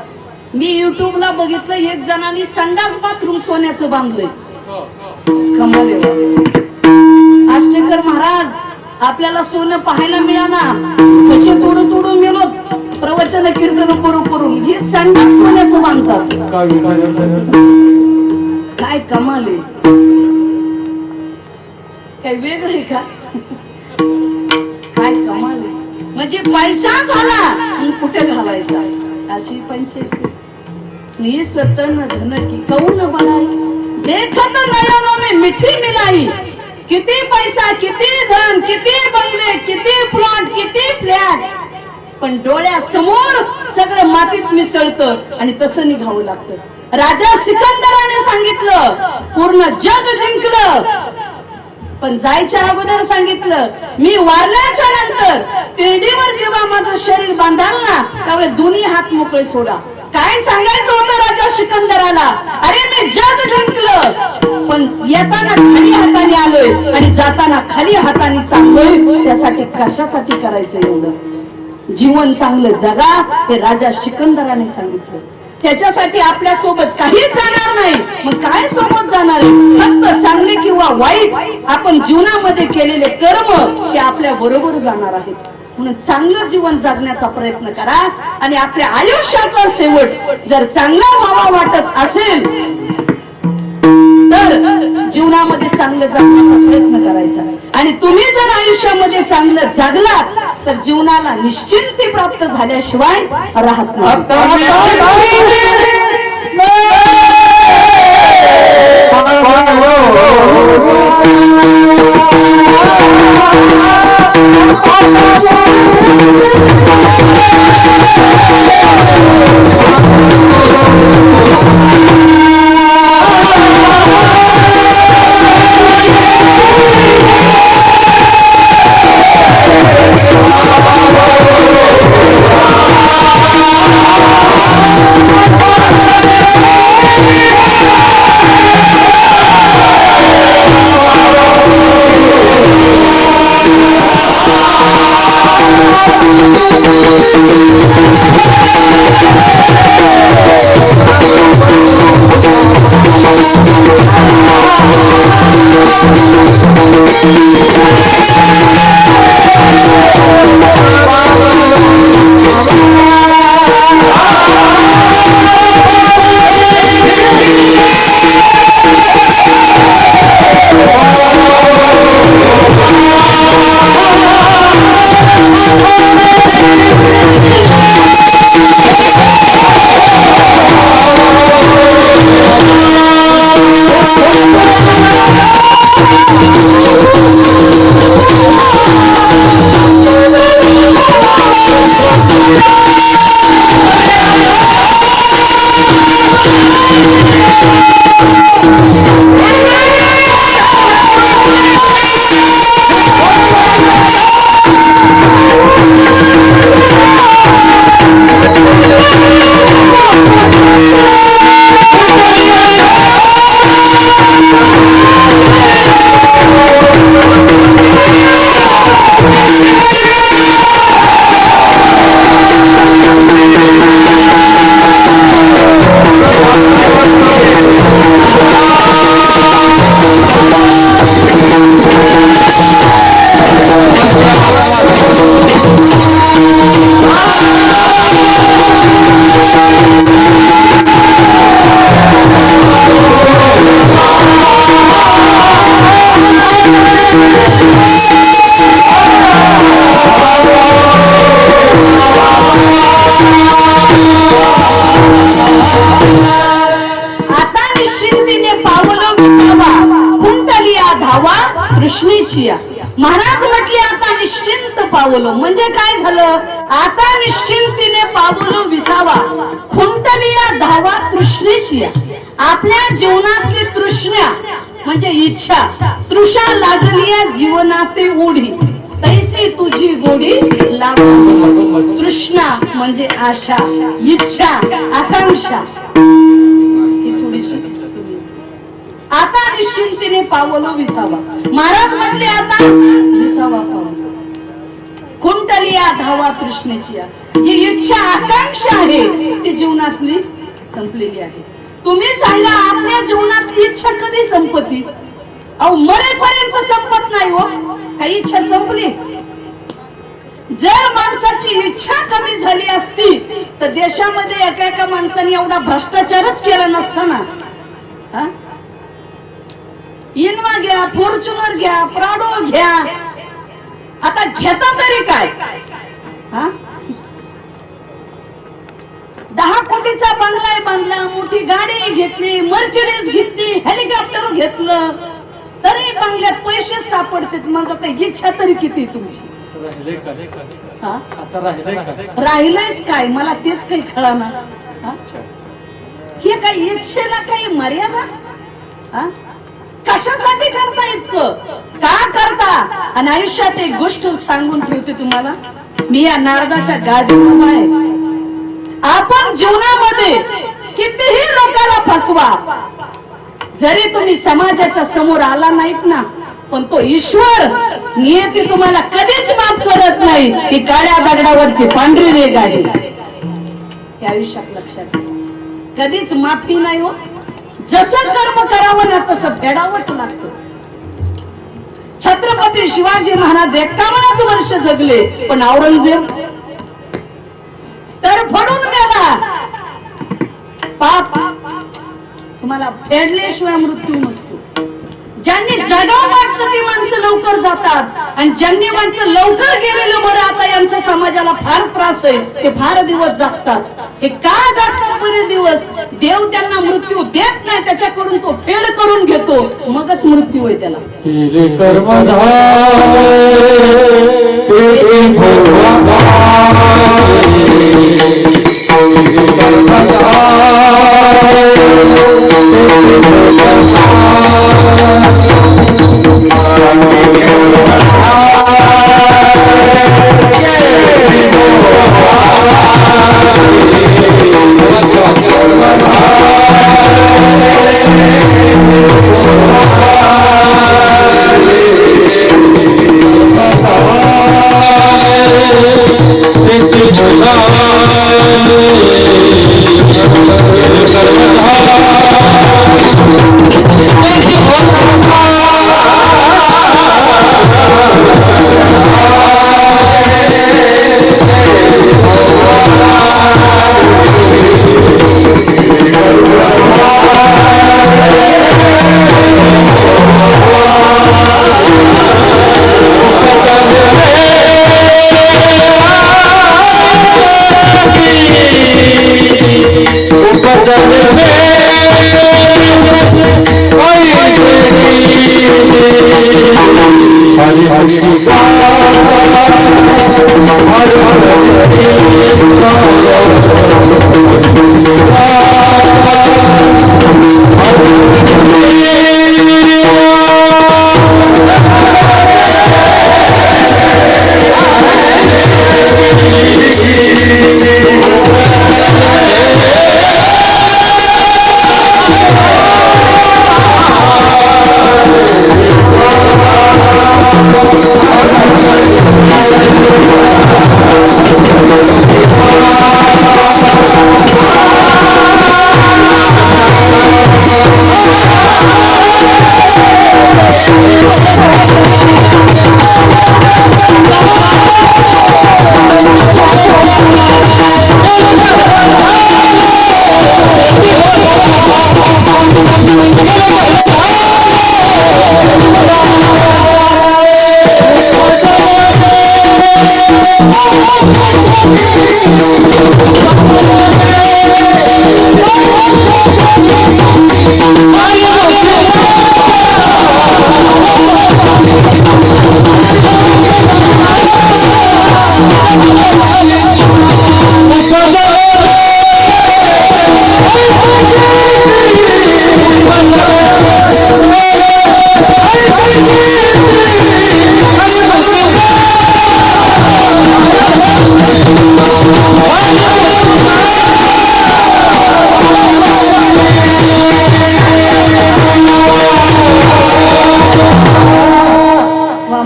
मी युट्यूबला बघितलं एक जणांनी संडास बाथरूम सोन्याचं बांधलंय. कमाल आहे. आष्टेकर महाराज आपल्याला सोनं पाहायला मिळाना, कसे तोडून तोडून गेलो प्रवचन कीर्तन करू करून. हे संडास सोन्याचं बांधतात. काय कमाल आहे. काय वेगळं आहे का? काय कमाल आहे. म्हणजे पैसा झाला कुठे घालायचा अशी पंचायत. निसतन धन की कौन बनाई, देखत नयनों में मिट्टी मिलाई, किती पैसा, किती धन, किती बंगले, किती प्लॉट, किती फ्लॅट, पण डोळ्यासमोर सगळं मातीत मिसळतं आणि तसं निघावं लागतं। राजा सिकंदराने सांगितलं पूर्ण जग जिंकलं, पण जायच्या अगोदर सांगितलं मी वारल्याच्या नंतर तिरडीवर जेव्हा माझं शरीर बांधाल ना त्यावेळी दोन्ही हात मोकळे सोडा। काय सांगायचं होतं राजा सिकंदराला, अरे मी जग जिंकलं पण येताना खाली हाताने आलोय आणि जाताना खाली हाताने चाललोय, त्यासाठी कशासाठी करायचं एवढं? जीवन चांगलं जगा हे राजा सिकंदराने सांगितलं। त्याच्यासाठी आपल्या सोबत काहीच जाणार नाही, मग काय सोबत जाणार आहे? फक्त चांगले किंवा वाईट आपण जीवनामध्ये केलेले कर्म हे आपल्या बरोबर जाणार आहेत। म्हणून चांगलं जीवन जगण्याचा प्रयत्न करा आणि आपल्या आयुष्याचा शेवट जर चांगला व्हावा वाटत असेल तर जीवनामध्ये चांगलं जगण्याचा प्रयत्न करायचा। आणि तुम्ही जर आयुष्यामध्ये चांगलं जगलात तर जीवनाला निश्चिंती प्राप्त झाल्याशिवाय राहत महाराज म्हटले आता निश्चिंत पावलो, म्हणजे काय झालं? आता निश्चिंतीने पावलो विसावा, खुंटलिया धावा तृष्णेची। आपल्या जीवनातली तृष्णा म्हणजे इच्छा, तृषा लागली जीवनात ओढी, तैसी तुझी गोडी लागू। तृष्णा म्हणजे आशा, इच्छा, आकांक्षा ही थोडीशी। आता निश्चिंतीने पावलो विसावा, महाराज म्हणले आता विसावा पावलो। खुंटलिया धावा तृष्णेची, जी इच्छा आकांक्षा आहे ती जीवनातली संपलेली आहे। तुम्ही सांगा आपल्या जीवनातली इच्छा कधी संपती? अहो मरेपर्यंत संपत नाही हो। काही इच्छा संपली? जर माणसाची इच्छा कमी झाली असती तर देशामध्ये एका एका माणसाने एवढा भ्रष्टाचारच केला नसता ना। हा, इनोवा घ्या, फॉर्च्युनर घ्या, प्राडो घ्या, आता घेता तरी काय? हा, 10 कोटीचा बंगला बांधला, मोठी गाडी घेतली, मर्सिडीज घेतली, हेलिकॉप्टर घेतलं, तरी बंगल्यात पैसे सापडतात. मग आता इच्छा तरी किती तुमची? हा? राहिलंच काय? मला तेच काही कळणार. हे काही इच्छेला काही मर्यादा? कशासाठी करता इतकं? का करता? आणि आयुष्यात एक गोष्ट सांगून ठेवते तुम्हाला, मी या नारदाच्या गादीवर उभा आहे. आपण जीवनामध्ये कितीही लोकांना फसवा, जरी तुम्ही समाजाच्या समोर आला नाहीत ना, पण तो ईश्वर नियती तुम्हाला कधीच माफ करत नाही. ती काळ्या दगडावरची पांढरी रेघ आहे. हे आयुष्यात लक्षात घ्या. कधीच माफी नाही हो. जसं कर्म करावं ना तसं फेडावंच लागतं. छत्रपती शिवाजी महाराज 51 वर्ष जगले, पण औरंगजेब तर फडून गेला. पाप तुम्हाला फेडल्याशिवाय मृत्यू नसतो. ज्यांनी जगावं वाटतं ती माणसं लवकर जातात, आणि ज्यांनी वाटतं लवकर गेलेलं बरं, आता यांचा समाजाला फार त्रास आहे, ते फार दिवस जगतात. हे का जातात बरे दिवस? देव त्यांना मृत्यू देत नाही, त्याच्याकडून तो फेड करून घेतो, मगच मृत्यू आहे त्याला.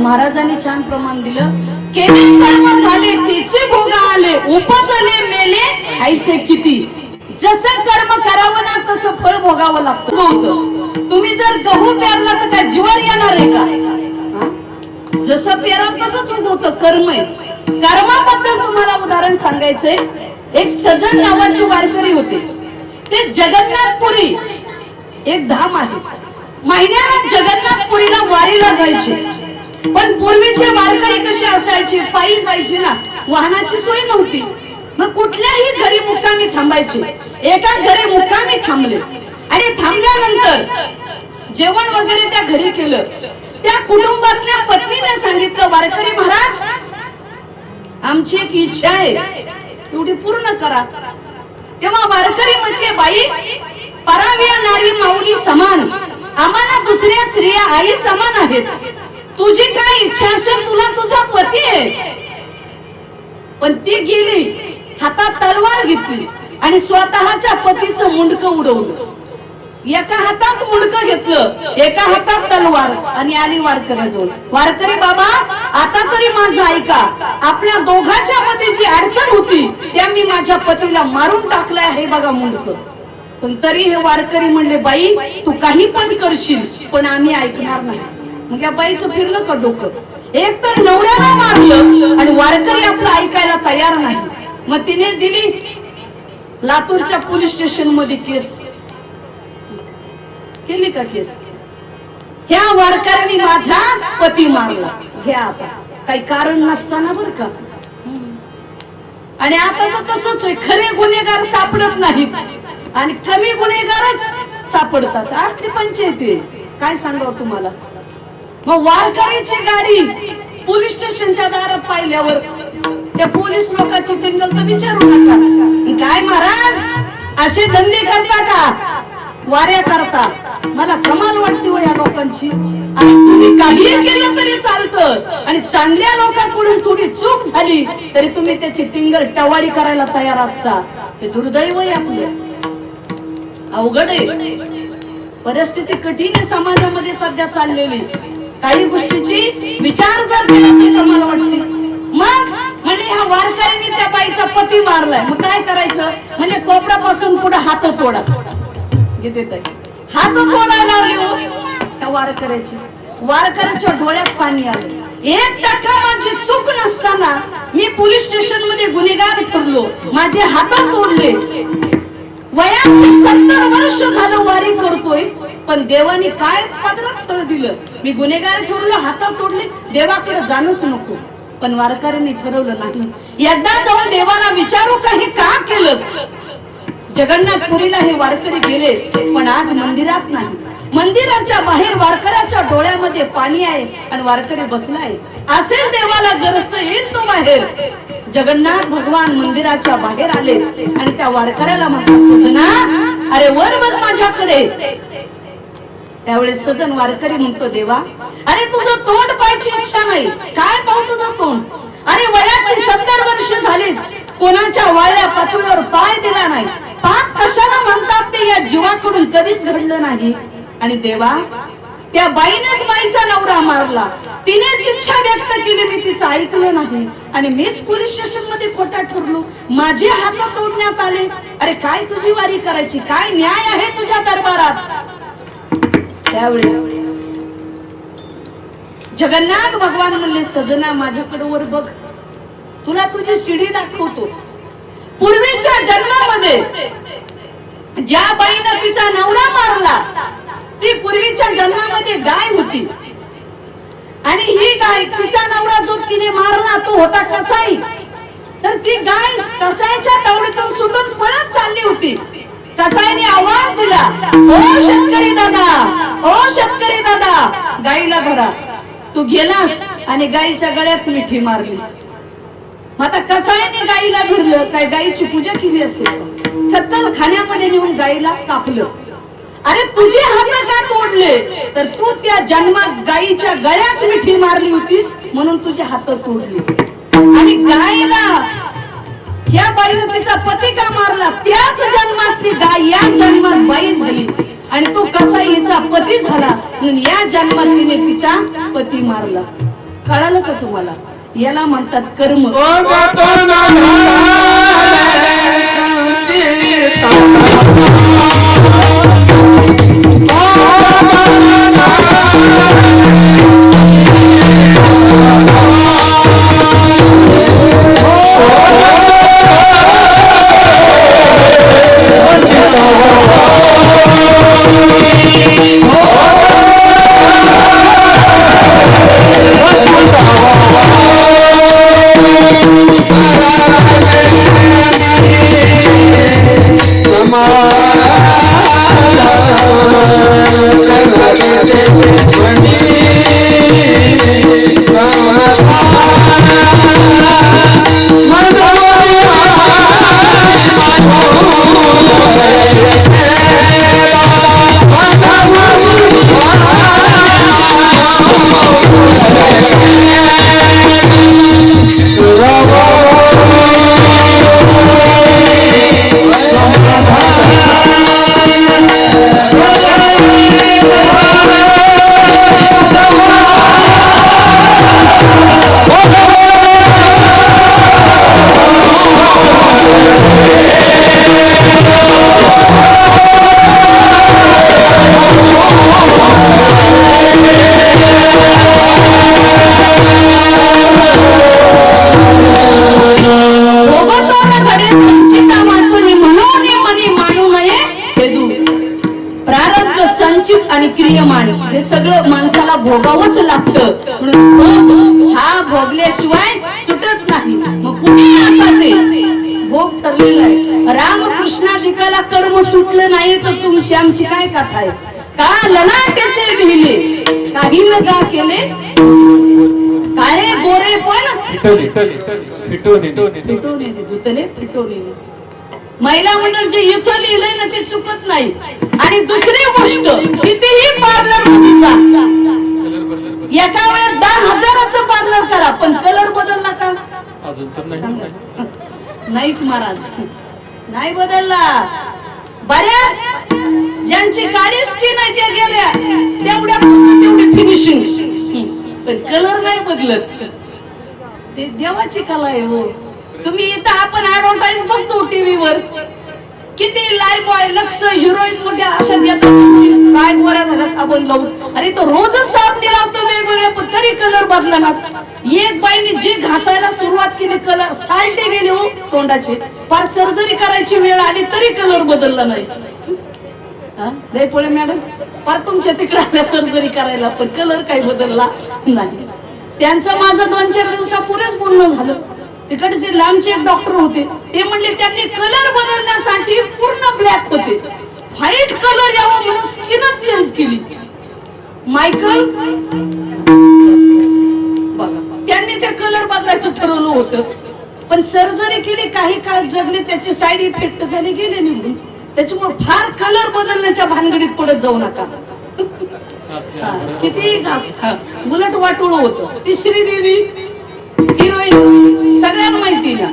महाराजांनी छान प्रमाण दिलं. केले कर्म झाले तिचे भोग आले, उपजले मेले ऐसे किती. जसं कर्म करावं ना तसं फळ भोगावं लागतं. तुम्ही जर गहू पेरला तर काय जीवन येणार आहे का? जसं पेरा तसंच उगवतं. कर्म आहे. कर्माबद्दल तुम्हाला उदाहरण सांगायचंय. एक सजन नावाचे वारकरी होते. ते जगन्नाथपुरी एक धाम आहे, महिन्याला जगन्नाथपुरीला वारीला जायचे. पण पूर्वीचे वारकरी कसे असायचे? पायी जायचे ना, वाहनाची सोय नव्हती. मग कुठल्याही घरी मुक्कामी थांबायचे. एका घरी मुक्कामी थांबले आणि थांबल्यानंतर जेवण वगैरे त्या घरी केलं. त्या कुटुंबातल्या पत्नीने सांगितलं, वारकरी महाराज, आमची एक इच्छा आहे, एवढी पूर्ण करा. तेव्हा वारकरी म्हटले, बाई, पराव्या नारी माऊली समान, आम्हाला दुसऱ्या स्त्रिया आई समान आहेत. तुझी काय इच्छा असेल, तुला तुझा पती आहे. पण ती गेली, हातात तलवार घेतली आणि स्वतःच्या पतीचं मुंडकं उडवलं. एका हातात मुंडकं घेतलं, एका हातात तलवार आणि आली वारकऱ्याजवळ. वारकरी बाबा, आता तरी माझं ऐका. आपल्या दोघांच्या मध्ये जी अडचण होती, त्या मी माझ्या पतीला मारून टाकलाय, हे बघा मुंडकं. पण तरी हे वारकरी म्हणले, बाई, तू काही पण करशील, पण आम्ही ऐकणार नाही. मग या बाईचं फिरलं का डोकं? एक तर नवऱ्याला मारलं आणि वारकरी आपलं ऐकायला तयार नाही. मग तिने दिली लातूरच्या पोलीस स्टेशन मध्ये केस केली का केस. ह्या वारकऱ्यांनी माझा पती मारला, घ्या आता, काही कारण नसताना बर का. आणि आता तर तसंच आहे, खरे गुन्हेगार सापडत नाहीत आणि कमी गुन्हेगारच सापडतात. असली पंचायती काय सांगावं तुम्हाला. मग वारकरीची गाडी पोलीस स्टेशनच्या दारात पाहिल्यावर त्या पोलीस लोकांची टिंगल तर विचारू नका. काय महाराज, असे धंदे करता का, वाऱ्या करता? मला कमाल वाटते हो या लोकांची. आणि तुम्ही काही केलं तरी चालतं आणि चांगल्या लोकांकडून थोडी चूक झाली तरी तुम्ही त्याची टिंगल टवाळी करायला तयार असता. हे दुर्दैव आहे आपलं, अवघड आहे. परिस्थिती कठीण आहे समाजामध्ये सध्या चाललेली. काही गोष्टीची विचार जर केला तर कमाल वाटते. मग म्हणजे ह्या वारकऱ्यांनी त्या बाईचा पती मारलाय, मग काय करायचं? म्हणजे कोपरापासून पुढे हात तोडा. हात तोडायला लावले हो त्या वारकऱ्याची. वारकऱ्याच्या डोळ्यात पाणी आलं. 1% माझी चूक नसताना मी पोलीस स्टेशन मध्ये गुन्हेगार ठरलो, माझे हात तोडले. वयाची 70 वर्ष झालं वारी करतोय, पण देवाने काय पदरात तळ दिलं. मी गुन्हेगार ठरलो, हात तोडले, देवाकडे जाणंच नको. पण वारकऱ्यांनी ठरवलं नाही, एकदा जाऊन देवाला विचारू का हे का केलंस. जगन्नाथपुरीला हे वारकरी गेले, पण आज मंदिरात नाही. मंदिराच्या बाहेर वारकऱ्याच्या डोळ्यामध्ये पाणी आहे आणि वारकरी बसलाय. असेल देवाला गरज येईल तो बाहेर. जगन्नाथ भगवान मंदिराच्या बाहेर आले आणि त्या वारकऱ्याला म्हणतात, सजना, अरे वर बघ माझ्याकडे. त्यावेळेस सजन वारकरी म्हणतो, देवा, अरे तुझं तोंड पाहायची इच्छा नाही. काय पाहू तुझं तोंड? अरे वयाची 70 वर्ष झाली, कोणाच्या वाळ्या पाचुड्यावर पाय दिला नाही. पाप कशाला म्हणतात ते या जीवाकडून कधीच घडलं नाही. आणि देवा, त्या बाईनेच बाईचा नवरा मारला, तिनेच इच्छा व्यक्त केली, मी तिचं ऐकलं नाही आणि मीच पोलीस स्टेशन मध्ये खोटा ठरलो, माझे हात तोडण्यात आले. अरे काय तुझी वारी करायची, काय न्याय आहे तुझ्या दरबारात? त्यावेळेस जगन्नाथ भगवान म्हणले, सजना, माझ्याकडे वर बघ, तुला तुझी शिडी दाखवतो. पूर्वीच्या जन्मामध्ये ज्या बाईनं तिचा नवरा मारला, ती पूर्वीच्या जन्मामध्ये गाय होती. आणि ही गाय, तिचा नवरा जो तिने मारला तो होता कसाई. तर ती गाय कसाईच्या तावडीतून सुटून पळत चालली होती. कसाईने आवाज दिला, ओ शेतकरी दादा, ओ शेतकरी दादा, गाईला धरा. तू गेलास आणि गाईच्या गळ्यात मिठी मारलीस. आता कसाईने गाईला धरलं, काय गाईची पूजा केली असेल, कत्तल खाण्यामध्ये नेऊन गाईला कापलं. अरे तुझे हात का तोडले? तर तू त्या जन्मात गाईच्या गळ्यात मिठी मारली होतीस म्हणून तुझे हात तोडले. आणि गायला या बाईने तिचा पती का मारला? त्याच जन्मातली गाय या जन्मात बाई झाली आणि तो कसाईचा पती झाला म्हणून या जन्मात तिने तिचा पती मारला. कळालं का तुम्हाला? याला म्हणतात कर्म. विद्यमान हे सगळं माणसाला भोगावंच लागतं. म्हणून भोग हा भोगल्याशिवाय सुटत नाही. मग कुठेही असा ते भोग ठरलेला आहे. रामकृष्णाधिकाला कर्म सुटलं नाही तर तुमची आमची काय कथा आहे. का ललाटेचे लिहिले काही न गा केले काळे गोरे पण फिटवणे दुतले फिटवणे. महिला मंडळ जे इथं लिहिलंय ना ते चुकत नाही. आणि दुसरी गोष्ट कितीही पार्लर मध्ये जा, एका वेळेत 10,000चं पार्लर करा पण कलर बदलला का अजून तर नाही. नाहीच महाराज, नाही बदलला. बऱ्याच ज्यांची काळी स्किन आहे त्या गेल्या तेवढ्या तेवढी फिनिशिंग, पण कलर नाही बदलत. ते देवाची कला आहे हो. तुम्ही इथं आपण ऍडव्हर्टाईज बघतो टीव्हीवर, किती लाईफ बॉय लक्ष हिरोईन मोठ्या अशा देतात काय गोरा झाला साबण लावून. अरे तो रोजच साबणी लावतो वेगवेगळ्या पण तरी कलर बदला ना. एक बाईने जी घासायला सुरुवात केली कलर सालटे गेले हो तोंडाचे. फार सर्जरी करायची वेळ आली तरी कलर बदलला नाही. नाही पळे मॅडम फार तुमच्या तिकडे आल्या सर्जरी करायला पण कलर काही बदलला नाही. त्यांचं माझं 2-4 दिवसापूर्वीच बोलणं झालं. तिकडचे लांबचे एक डॉक्टर होते ते म्हणले त्यांनी कलर बदलण्यासाठी पूर्ण ब्लॅक होते, व्हाईट कलर यावा म्हणून स्किनच चेंज केली. मायकल बघा त्यांनी ते कलर बदलायचं ठरवलं होतं पण सर्जरी केली, काही काळ जगले, त्याचे साईड इफेक्ट झाले, गेले निघून. त्याच्यामुळे फार कलर बदलण्याच्या भानगडीत पडत जाऊ नका. किती उलट वाटोळ होतं. ती श्रीदेवी हिरोईन सगळ्यांना माहिती ना,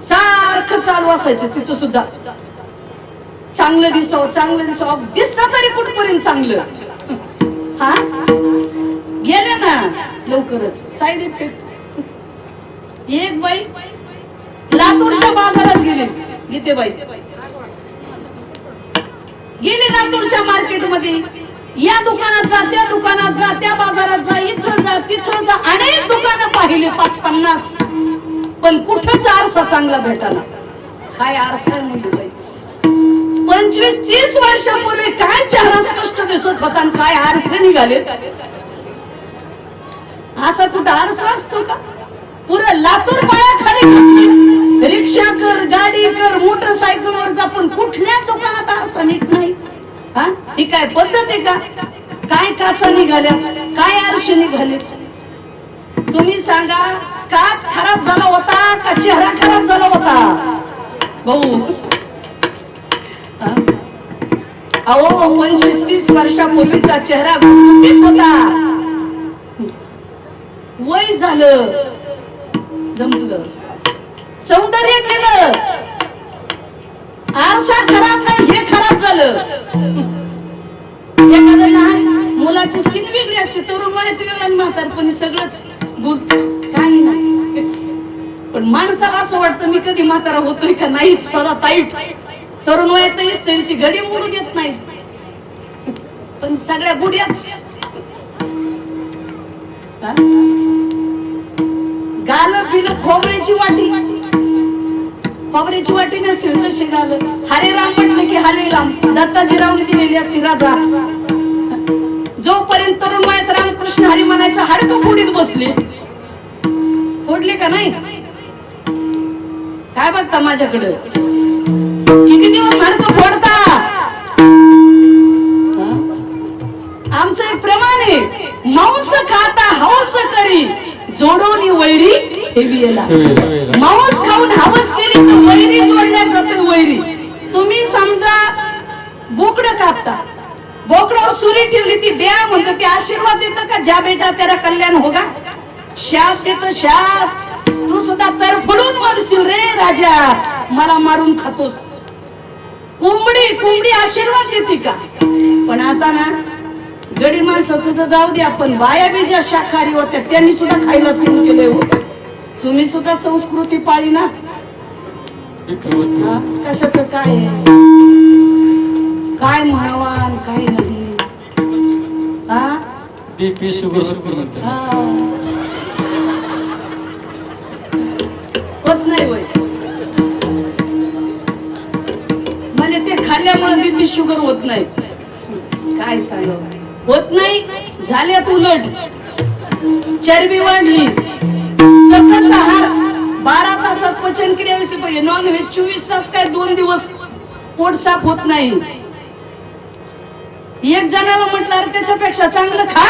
सारखं चालू असायचं तिचं सुद्धा. चांगलं दिसावं दिसतं तरी कुठपर्यंत चांगलं. हा गेले ना लवकरच साईड इफेक्ट. एक बाई लातूरच्या बाजारात गेले बाई गेले लातूरच्या मार्केटमध्ये, या दुकानात जा, त्या दुकानात जा, त्या बाजारात जा, इथं जा, तिथं जा, अनेक दुकानं पाहिले 5-50 पण कुठंच आरसा चांगला भेटाला. काय आरसा आहे मुली बाई. 25-30 वर्षापूर्वी काय चेहरा स्पष्ट दिसत होता आणि काय आरसे निघाले. असा कुठं आरसा असतो का. पुरं लातूर पायाखाली रिक्षा कर, गाडी कर, मोटरसायकलवर जा पण कुठल्या दुकानात आरसा नीट नाही. हा ही काय पद्धत आहे का. काय काचा निघाल्या, काय आरसे निघाले. तुम्ही सांगा काच खराब झाला होता का चेहरा खराब झाला होता भाऊ. अहो 25-30 वर्षापूर्वीचा चेहरा गुटगुटीत होता. वय झालं, जमलं, सौंदर्य गेलं, आरसा खराब नाही हे खराब झालं. एखाद्या लहान मुलाची स्किन वेगळी असते, तरुण वयात वेगळं, म्हातारपणी सगळंच गुण काही नाही. पण माणसाला असं वाटतं मी कधी म्हातारा होतोय का नाही, सदा ताईट. तरुण वयात स्त्रीची घडी मोडू देत नाही पण सगळ्या गुड्याच. गाल पिलं खोबऱ्याची वाटी नसते तशी गाल. हरे राम म्हटलं की हरे राम, दत्ताजीरावने दिलेली असते राजा. जोपर्यंत तरुण वयात रामकृष्ण हरी म्हणायचं हाडे तो फोडीत बसले. फोडले का नाही काय बघता माझ्याकडे. किती दिवस हाडकं फोडता. आमचं एक प्रमाण आहे, मांस खाता हौस करी जोडोनी वैरी ठेवीला. मांस खाऊन हवस केली तर वैरी जोडल्या जाते. वैरी तुम्ही समजा बोकडं कापता, बोकडावर सुरी ठेवली, ती ब्या म्हणतो ते आशीर्वाद देतं का ज्या बेटा तेरा कल्याण होगा. शाप देतो शाप. तू सुद्धा तरफडून मरशील रे राजा, मला मारून खातोस. कोंबडी आशीर्वाद देते का. पण आता ना गडी माणसाचं तर जाऊ दे, आपण बाया बी ज्या शाकाहारी होत्या त्यांनी सुद्धा खायला सुरू केले हो. तुम्ही सुद्धा संस्कृती पाळी ना. कशाच काय काय म्हणावा काय नाही. हा बीपी शुगर होत नाही वय. मला ते खाल्ल्यामुळे बीपी शुगर होत नाही. काय सांग होत नाही, झाल्यात उलट. चरबी वाढली, सकस आहार 12 तासात पचन क्रियाविषयी पाहिजे. नॉन व्हेज 24 तास काय 2 दिवस पोट साफ होत नाही. एक जणाला म्हटलं अरे त्याच्यापेक्षा चांगलं खा.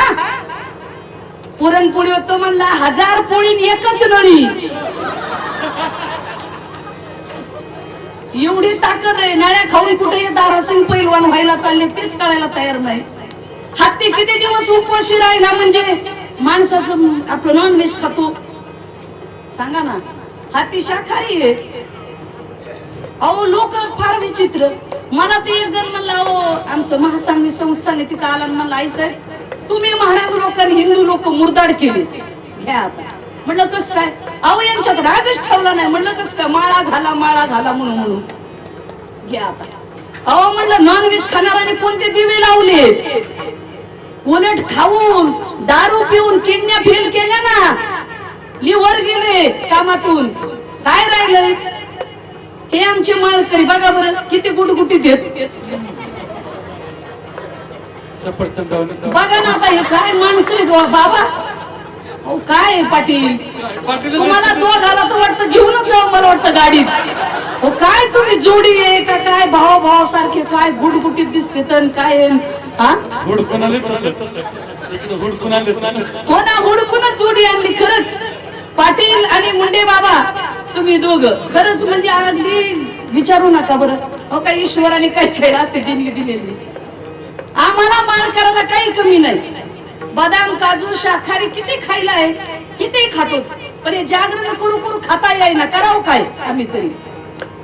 पुरणपोळी होतो म्हणला 1000 पोळी एकच नळी. एवढी ताकद आहे. नळ्या खाऊन कुठे दारासिंग पैलवान व्हायला चालले तेच कळायला तयार नाही. हत्ती किती दिवस उपवाशी राहिला म्हणजे माणसाचं आपलं नॉन व्हेज खातो सांगा ना. हत्ती शाकाहारी आहे. अहो लोक फार विचित्र. मला ते एक जण म्हणलं अहो आमचं महासांगवी संस्थान आहे तिथं आला म्हणलं आई साहेब तुम्ही महाराज लोकांनी हिंदू लोक मुरदाड केले घ्या आता. म्हणलं कस काय. अहो यांच्यात रागच ठेवला नाही. म्हणलं कस काय. माळा घाला म्हणून घ्या आता. अहो म्हणलं नॉन व्हेज खाणाऱ्याने कोणते दिवे लावले. उलट खाऊन दारू पिऊन किडन्या फेल केल्या ना. लिव्हर गेले कामातून. काय राहिलंय. हे आमचे माळकरी बघा बरं किती गुटगुटी देत. सफरचंद बघा ना आता हे काय माणसं आहेत बाबा. अहो काय पाटील तुम्हाला दोघाला तर वाटतं घेऊनच जाऊ मला वाटतं गाडीत. हो काय तुम्ही जोडी आहे का काय भाव सारखे काय गुटगुटीत दिसते तर काय हा हुडकून आले हो ना हुडकूनच जोडी आणली खरंच. पाटील आणि मुंडे बाबा तुम्ही दोघं खरंच म्हणजे अगदी विचारू नका बरं. अहो काही ईश्वराने काय खेळाचे देणगी दिलेली. आम्हाला मान करायला काही कमी नाही. बदाम काजू शाखारी किती खायला आहे किती खातो. पण हे जागरण करू खाता येईना करावं काय आम्ही तरी.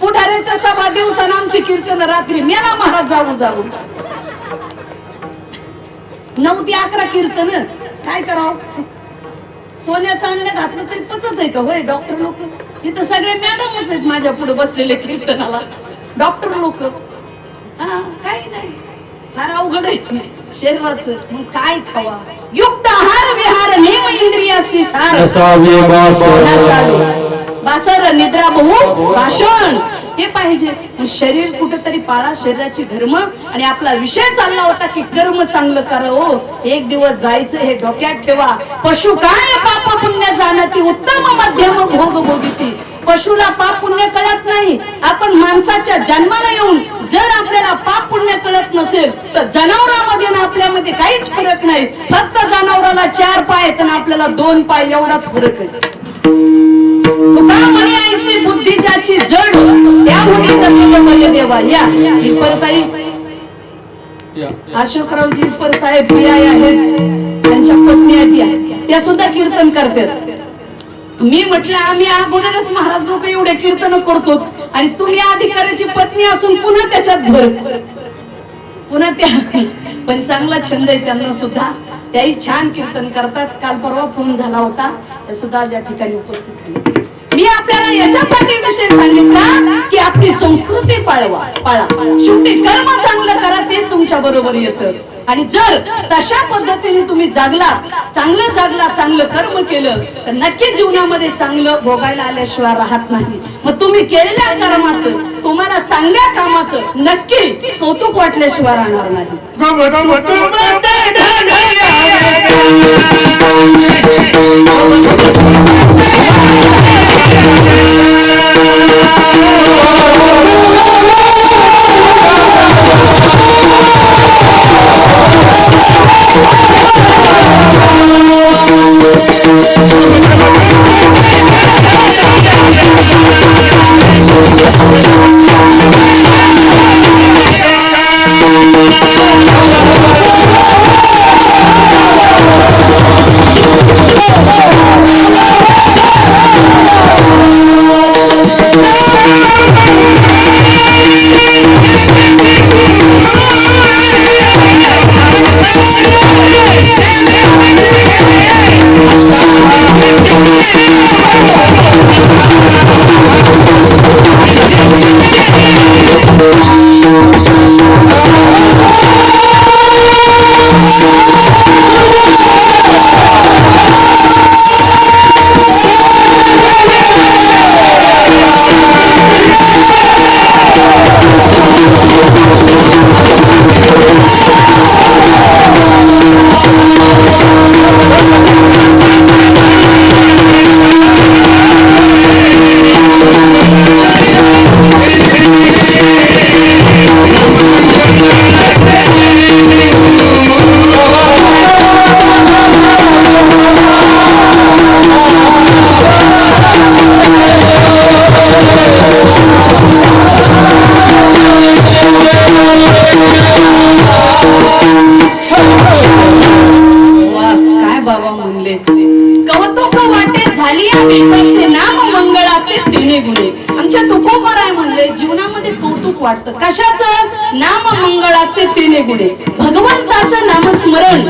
पुढाऱ्याच्या सभा दिवसानं आमची कीर्तन रात्री मेला महाराज जाऊ 9 ते 11 कीर्तन काय करावं. सोन्याचं अन्न घातलं तरी पचत आहे का होय. डॉक्टर लोक इथं सगळे मॅडमच आहेत माझ्या पुढे बसलेले कीर्तनाला. डॉक्टर लोक काही नाही फार अवघड आहे शरीराचं. मग काय खावा. युक्त आहार विहार नेम इंद्रियासी सार बासर निद्रा बहु भाषण हे पाहिजे. शरीर कुठेतरी पाळा शरीराची धर्म. आणि आपला विषय चालला होता की कर्म चांगलं करा. हो एक दिवस जायचं हे डोक्यात ठेवा. पशु काय पाप पुण्य जाणती उत्तम मध्यम भोग भोगिती. पशुला पाप पुण्य कळत नाही. आपण माणसाच्या जन्माला येऊन जर आपल्याला पाप पुण्य कळत नसेल तर जनावरांमध्ये ना आपल्यामध्ये काहीच फरक नाही. फक्त जनावराला 4 पाय आहेत आणि आपल्याला 2 पाय एवढाच फरक आहे. ऐसी बुद्धी ज्याची जड त्या मुली देवा. या परताई अशोकरावजी पर साहेब आहेत त्यांच्या पत्नी आहेत त्या सुद्धा कीर्तन करतात. मी म्हटलं आम्ही अगोदरच महाराज लोक एवढे कीर्तन करतो आणि तुम्ही अधिकाऱ्याची पत्नी असून पुन्हा त्याच्यात भर पुन्हा त्या. पण चांगला छंद आहे त्यांना सुद्धा. त्याही छान कीर्तन करतात. काल परवा फोन झाला होता ते सुद्धा ज्या ठिकाणी उपस्थित झाले. मी आपल्याला याच्यासाठी विषय सांगितला की आपली संस्कृती पाळा. शेवटी कर्म चांगलं करा तेच तुमच्या बरोबर येतं. आणि जर तशा पद्धतीने तुम्ही चांगलं कर्म केलं तर नक्की जीवनामध्ये चांगलं भोगायला आल्याशिवाय राहत नाही. मग तुम्ही केलेल्या कर्माचं तुम्हाला चांगल्या कामाचं नक्की कौतुक वाटल्याशिवाय राहणार नाही. वाटतं. कशाचं? नाम मंगळाचे तिने गुणे, भगवंताचं नामस्मरण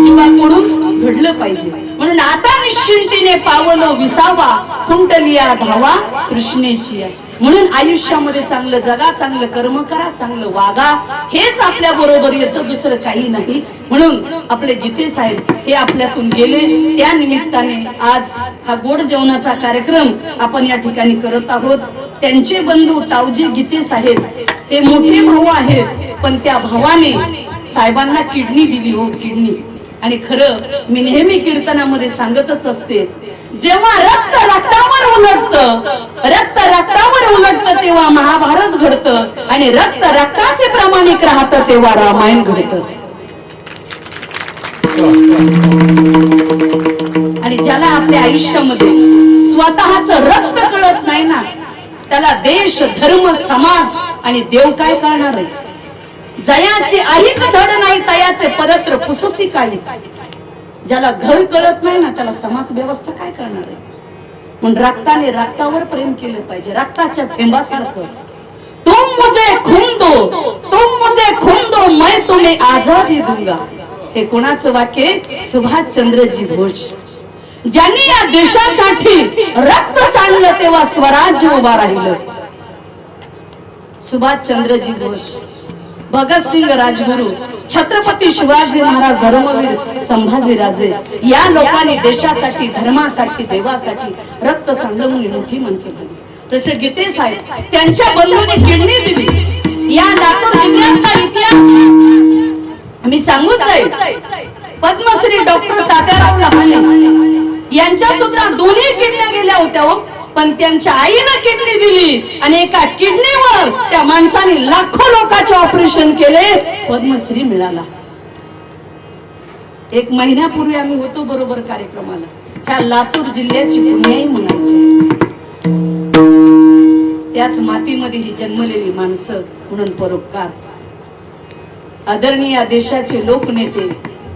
जीवाकडून घडलं पाहिजे. म्हणून आता निश्चिंतीने पावलो विसावा, कुंडलिया धावा कृष्णेची. म्हणून आयुष्यामध्ये चांगलं जगा, चांगलं कर्म करा, चांगलं वागा, हेच आपल्या बरोबर येतं, दुसरं काही नाही. म्हणून आपले गीते साहेब हे आपल्यातून गेले, त्या निमित्ताने आज हा गोड जेवणाचा कार्यक्रम आपण या ठिकाणी करत आहोत. त्यांचे बंधू तावजी गीते साहेब ते मोठे भाऊ आहेत, पण त्या भावाने साहेबांना किडनी दिली हो, किडनी. आणि खरं मी नेहमी कीर्तनामध्ये सांगतच असते, जेव्हा रक्त रक्तावर उलटतं, रक्त रक्तावर उलटतं तेव्हा महाभारत घडतं, आणि रक्त रक्ताचे प्रामाणिक राहतं तेव्हा रामायण घडतं. आणि ज्याला आपल्या आयुष्यामध्ये स्वतःच रक्त कळत नाही ना, त्याला देश, धर्म, समाज आणि देव काय कळणार आहे? जयाचे अधिक धड नाही तयाचे परत्र पुससी काय. ज्याला घर कळत नाही ना, त्याला समाज व्यवस्था काय करणार आहे? म्हणून रक्ताने रक्तावर प्रेम केलं पाहिजे, रक्ताच्या थेंबासारखं. तुम मुझे खून दो, तुम मुझे खून दो, मैं तुम्हें आजादी दूंगा. हे कोणाचं वाक्य? सुभाषचंद्रजी बोस. ज्यांनी या देशासाठी रक्त सांडलं तेव्हा स्वराज्य उभा राहिलं. सुभाषचंद्रजी बोस, भगतसिंग राजगुरु, छत्रपती शिवाजी महाराज, धर्मवीर संभाजीराजे, या लोकांनी देशासाठी, धर्मासाठी, देवासाठी रक्त सांडलं म्हणून मोठी माणसं झाली. तसे गीते साहेब त्यांच्या बंधूने किडनी दिली. या लातूर जिल्ह्यातला इतिहास मी सांगूच नाही. पद्मश्री डॉक्टर तात्याराव लहाने यांच्या सुद्धा दोन्ही किडन्या गेल्या होत्या हो, पण त्यांच्या आईने किडनी दिली, आणि एका किडनीवर त्या माणसाने लाखो लोकांचे ऑपरेशन केले, पद्मश्री मिळाला. एक महिन्यापूर्वी आम्ही होतो बरोबर कार्यक्रमाला. ह्या लातूर जिल्ह्याची पुण्याई म्हणायचं. त्याच मातीमध्ये ही जन्मलेली माणसं म्हणून परोपकार. आदरणीय देशाचे लोकनेते,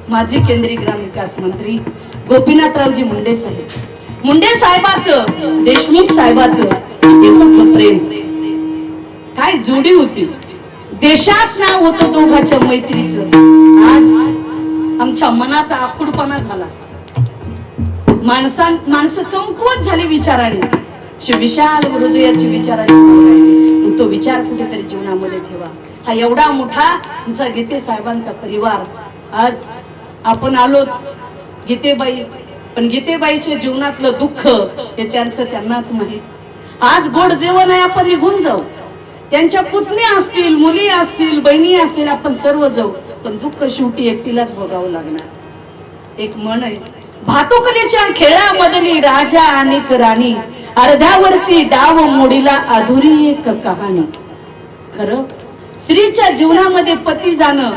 माजी केंद्रीय ग्रामविकास मंत्री गोपीनाथरावजी मुंडे साहेब, मुंडे साहेबाचं, देशमुख साहेबाचं एकत्र प्रेम, काय जोडी होती. देशात नाव होतं दोघांच्या मैत्रीचं. आज आमच्या मनाचा आखूडपणा झाला. माणसं कमकुवत झाली विचाराने, विशाल हृदयाची विचाराने. तो विचार कुठेतरी जीवनामध्ये ठेवा. हा एवढा मोठा आमचा गीते साहेबांचा परिवार. आज आपण आलो गीतेबाई, पण गीतेबाईच्या जीवनातलं दुःख हे त्यांचं त्यांनाच माहित. आज गोड जेवण आहे, आपण निघून जाऊ. त्यांच्या पुतण्या असतील, मुली असतील, बहिणी असतील, आपण सर्व जाऊ, पण दुःख शेवटी एकटीलाच भोगावं लागणार. एक म्हण आहे, भातुकलीच्या खेळामधली राजा आणि राणी, अर्ध्यावरती डाव मोडीला अधुरी एक कहाणी. खरं स्त्रीच्या जीवनामध्ये पती जाणं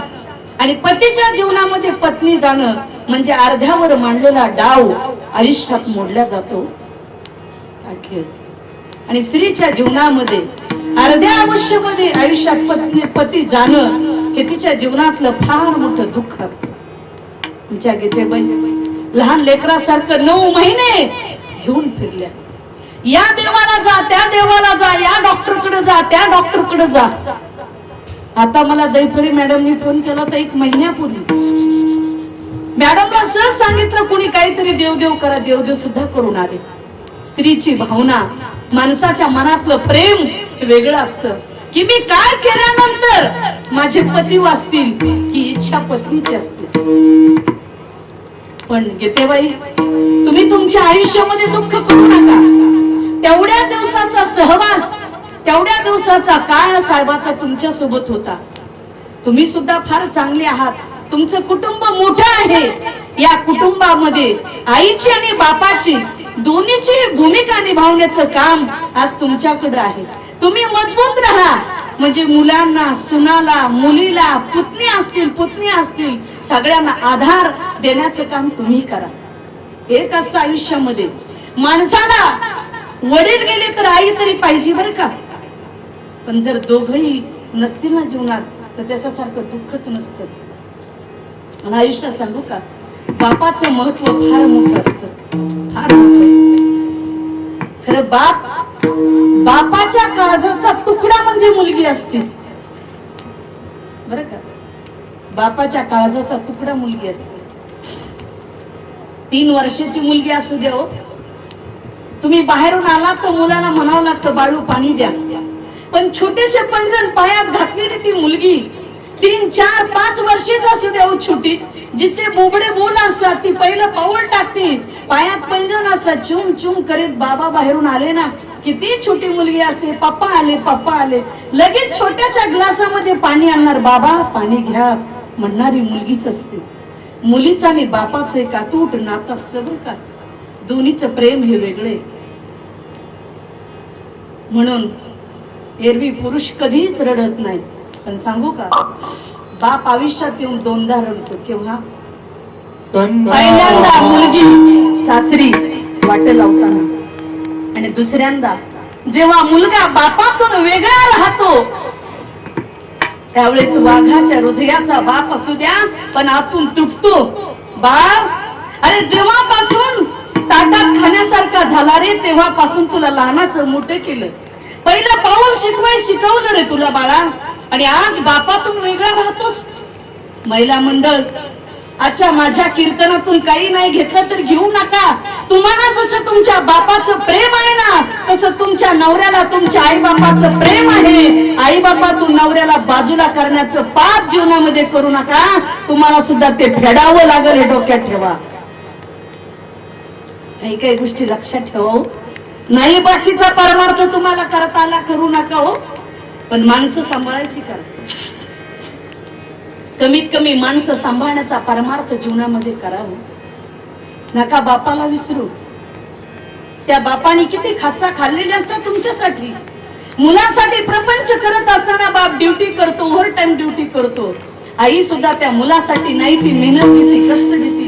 आणि पतीच्या जीवनामध्ये पत्नी जाणं म्हणजे अर्ध्यावर मांडलेला डाव आयुष्यात मोडला जातो. आणि स्त्रीच्या जीवनामध्ये अर्ध्या आयुष्यात पती जाणं हे तिच्या जीवनातलं फार मोठं दुःख असतं. तुमच्या गीतेबाई लहान लेकरासारखं 9 महिने घेऊन फिरल्या. या देवाला जा, त्या देवाला जा, या डॉक्टरकडे जा, त्या डॉक्टरकडे जा. आता मला दैफळी मॅडमनी फोन केला होता 1 महिन्यापूर्वी. मॅडमला सहज सांगितलं, कुणी काहीतरी देवदेव करा. देवदेव सुद्धा करून आले. स्त्रीची भावना, माणसाच्या मनातलं प्रेम वेगळं असतं, की मी काय केल्यानंतर माझे पती वाचतील, की इच्छा पत्नीची असते. पण गीतेबाई, तुम्ही तुमच्या आयुष्यामध्ये दुःख करू नका. तेवढ्या दिवसाचा सहवास, तेवढ्या दिवसाचा काळ साहेबाचा तुमच्या सोबत होता. तुम्ही सुद्धा फार चांगले आहात. तुमचं कुटुंब मोठं आहे. या कुटुंबामध्ये आईची आणि बापाची दोन्हीची भूमिका निभावण्याचं काम आज तुमच्याकडे आहे. तुम्ही मजबूत राहा, म्हणजे मुलांना, सुनाला, मुलीला, पुतणी असतील सगळ्यांना आधार देण्याचं काम तुम्ही करा. एक असतं आयुष्यामध्ये, माणसाला वडील गेले तर आई तरी पाहिजे बरं का. पण जर दोघही नसतील ना जीवनात, तर त्याच्यासारखं दुःखच नसतं. आणि आयुष्यात सांगू का, बापाचं महत्व फार मोठं असतं, फार मोठं. खरं बाप बापाच्या काळजाचा तुकडा म्हणजे मुलगी असते, बरं का? बापाच्या काळजाचा तुकडा मुलगी असते. 3 वर्षाची मुलगी असू द्या हो, तुम्ही बाहेरून आला तर मुलाला म्हणावं लागतं बाळू पाणी द्या. पण छोटेसे पैंजण पायात घातलेली ती मुलगी 3, 4, 5 वर्षाची असू द्या हो, छोटी, जिचे बोबडे बोल असतात, ती पहिलं पाऊल टाकते, पायात पैंजण असतात, चुम चुम करीत बाबा बाहेरून आले ना, किती छोटी मुलगी असते, पप्पा आले पप्पा आले, लगेच छोट्याशा ग्लासामध्ये पाणी आणणार, बाबा पाणी घ्या म्हणणारी मुलगीच असते. मुलीचं आणि बापाचं एक अतूट नातं असतं बरं का, दोन्हीचं प्रेम हे वेगळे. म्हणून एरवी पुरुष कधीच रडत नाही, पण सांगू का, बाप आयुष्यात येऊन 2दा रडतो. केव्हा? पहिल्यांदा मुलगी सासरी वाट लावताना, आणि दुसऱ्यांदा जेव्हा मुलगा बापातून वेगळा राहतो, त्यावेळेस वाघाच्या हृदयाचा बाप असू द्या पण आतून तुटतो. बाळ, अरे जेव्हापासून ताटात खाण्यासारखा झाला रे, तेव्हापासून तुला लहानाचं मोठं केलं, पहिलं पाऊल शिकवलं रे तुला बाळा, आणि आज बापातून वेगळा राहतोस. महिला मंडळ, अच्छा, माझ्या कीर्तनातून काही नाही घेतलं तर घेऊ नका. तुम्हाला जसं तुमच्या बापाचं प्रेम आहे ना, तसं तुमच्या नवऱ्याला तुमच्या आई बापाचं प्रेम आहे. आई बापातून नवऱ्याला बाजूला करण्याचं पाप जीवनामध्ये करू नका. तुम्हाला सुद्धा ते फेडावं लागेल, हे डोक्यात ठेवा. काही काही गोष्टी लक्षात ठेवा. नाही बाकीचा परमार्थ तुम्हाला करता आला करू नका हो, पण माणसं सांभाळायची करा. कमीत कमी माणसं सांभाळण्याचा परमार्थ जीवनामध्ये करावं. नका बापाला विसरू. त्या बापाने किती खासा खाल्लेले असतात तुमच्यासाठी. मुलासाठी प्रपंच करत असताना बाप ड्युटी करतो, ओव्हर टाइम ड्युटी करतो. आई सुद्धा त्या मुलासाठी नाही ती मेहनत घेते, कष्ट घेते.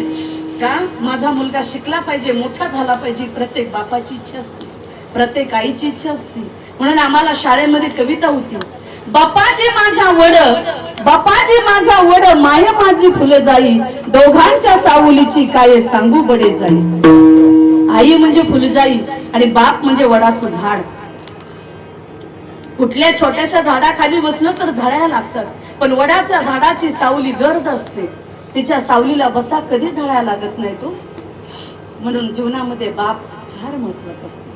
का? माझा मुलगा शिकला पाहिजे, मोठा झाला पाहिजे. प्रत्येक बापाची इच्छा असते, प्रत्येक आईची इच्छा असते. म्हणून आम्हाला शाळेमध्ये कविता होती, बापाजी माझा वड, बापाजी माझा वड, माय माझी फुलं जाई, दोघांच्या सावलीची काय सांगू बडे जाई. आई म्हणजे फुलजाई आणि बाप म्हणजे वडाचं झाड. कुठल्या छोट्याशा झाडाखाली बसलं तर झाडायला लागतात, पण वडाच्या झाडाची सावली गर्द असते, तिच्या सावलीला बसा कधी झाडायला लागत नाही तो. म्हणून जीवनामध्ये बाप फार महत्वाचा असतो.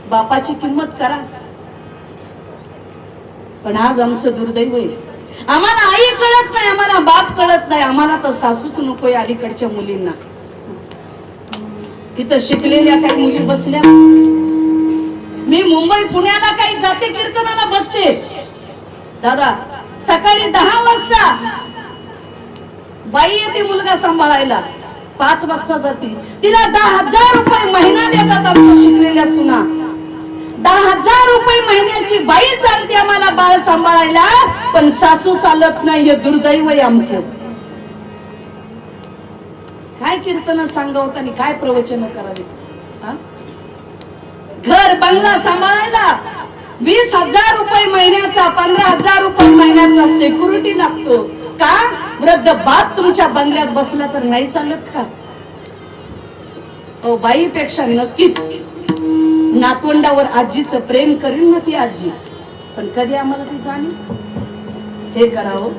बापाची किंमत करा. पण आज आमचं दुर्दैव आहे, आम्हाला आई कळत नाही, आम्हाला बाप कळत नाही, आम्हाला तर सासूच नकोय. अलीकडच्या मुलींना इथं शिकलेल्या काही मुली बसल्या, मी मुंबई पुण्याला काही जाते, कीर्तनाला बसते, दादा सकाळी 10 वाजता बाई येते मुलगा सांभाळायला, 5 वाजता जाते, तिला 10,000 रुपये महिना देतात आमच्या शिकलेल्या सुना. 10,000 रुपये महिन्याची बाई चालते आम्हाला बाळ सांभाळायला, पण सासू चालत नाही. हे दुर्दैव आहे आमचं. काय कीर्तन सांगावत आणि काय प्रवचन करावी. घर बंगला सांभाळायला 20,000 रुपये महिन्याचा, 15,000 रुपये महिन्याचा सिक्युरिटी लागतो. का? वृद्ध बाप तुमच्या बंगल्यात बसला तर नाही चालत का? ओ, बाईपेक्षा नक्कीच नातवंडावर आजीचं प्रेम करील ना ती आजी, पण कधी आम्हाला ती जाणीव. हे करावं.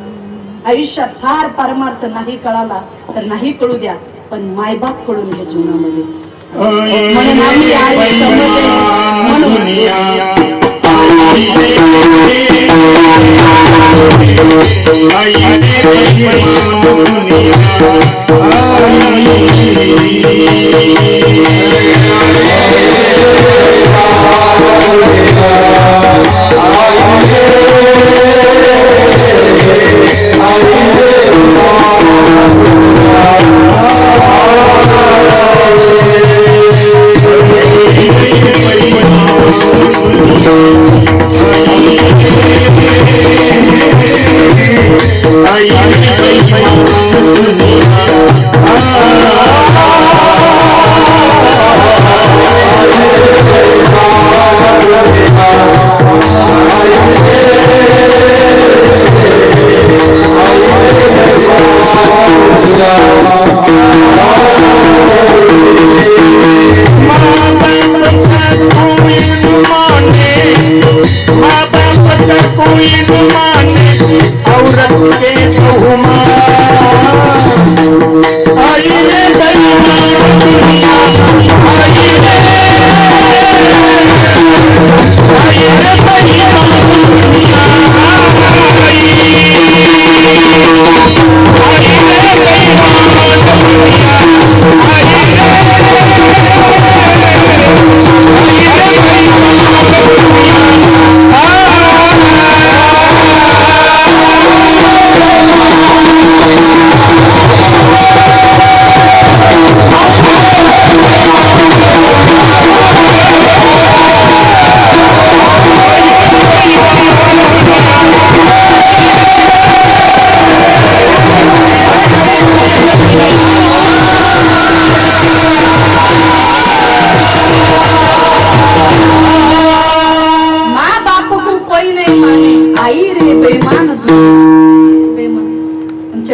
आयुष्यात फार परमार्थ नाही कळाला तर नाही कळू द्या, पण मायबाप कळून घ्या जीवनामध्ये. म्हणून आम्ही आयुष्यामध्ये I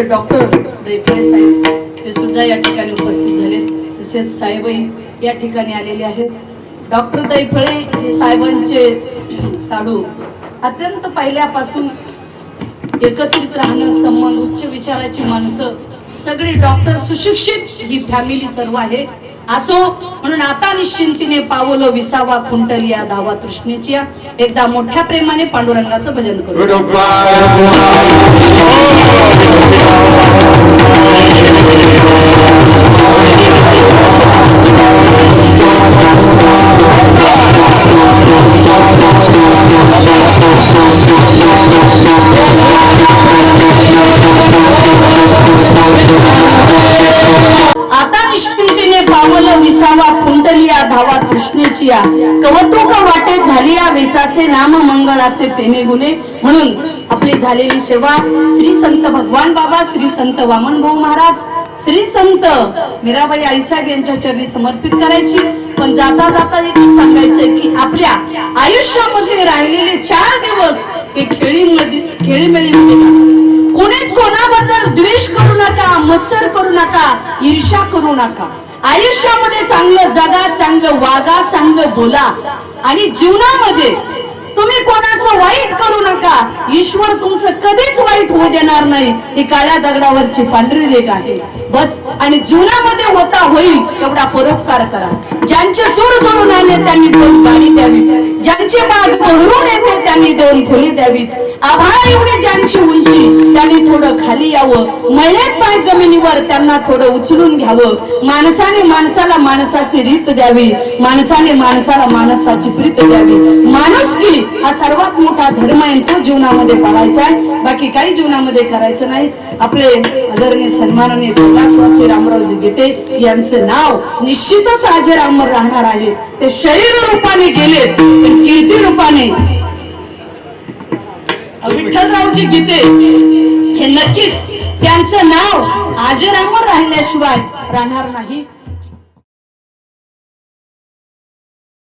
डॉक्टर दैफळे साहेब ते सुद्धा या ठिकाणी उपस्थित झाले, तसेच साहेबही या ठिकाणी आलेले आहेत. डॉक्टर दैफळे हे साहेबांचे साडू, अत्यंत पहिल्यापासून एकत्रित राहणं, संबंध, उच्च विचाराची माणसं, सगळे डॉक्टर, सुशिक्षित ही फॅमिली सर्व आहे. असो म्हणून आता निश्चिंतीने पावलं विसावा खुंटली या धावा तृष्णेची. एकदा मोठ्या प्रेमाने पांडुरंगाचं भजन करू. आता निश्चिंतीने पावलं विसावा खुंटली या धावा तृष्णेची. कवतुक वाटे झाली या वेचाचे नाम मंगळाचे तेने गुणे. म्हणून आपली झालेली सेवा श्री संत भगवान बाबा, श्री संत वामन भाऊ महाराज, श्री संत मीराबाई आईसाहेब यांच्या चरणी समर्पित करायची. पण जाता जाता एक सांगायचंय की आपल्या आयुष्यामध्ये राहिलेले 4 दिवस हे खेळीमेळीमध्ये कोणीच कोणाबद्दल द्वेष करू नका, मत्सर करू नका, ईर्ष्या करू नका. आयुष्यामध्ये चांगलं जगा, चांगलं वागा, चांगलं बोला आणि जीवनामध्ये तुम्ही कोणाचं वाईट करू नका. ईश्वर तुमचं कधीच वाईट होऊ देणार नाही. ही काळ्या दगडावरची पांढरी रेख आहे बस. आणि जीवनामध्ये होता होईल तेवढा परोपकार करा. ज्यांचे सूर जोडून आले त्यांनी 2 गाडी द्यावीत, ज्यांची बाग पहरून येते त्यांनी 2 खोली द्यावीत. आभाळ एवढी ज्यांची उंची त्यांनी थोडं खाली यावं. मैलेत पाय जमिनीवर त्यांना थोडं उचलून घ्यावं. माणसाने माणसाला माणसाची रीत द्यावी, माणसाने माणसाला माणसाची प्रीत द्यावी. माणुसकी हा सर्वात मोठा धर्म आहे, तो जीवनामध्ये पाळायचा आहे. बाकी काही जीवनामध्ये करायचं नाही. आपले आदरणीय सन्माननीय कैलासवासी रामरावजी गीते यांचं नाव निश्चितच अजर अमर राहणार आहे. ते शरीर रूपाने गेले पण कीर्ती रूपाने विठ्ठलरावजी गीते हे नक्कीच त्यांचं नाव अजर अमर राहिल्याशिवाय राहणार नाही.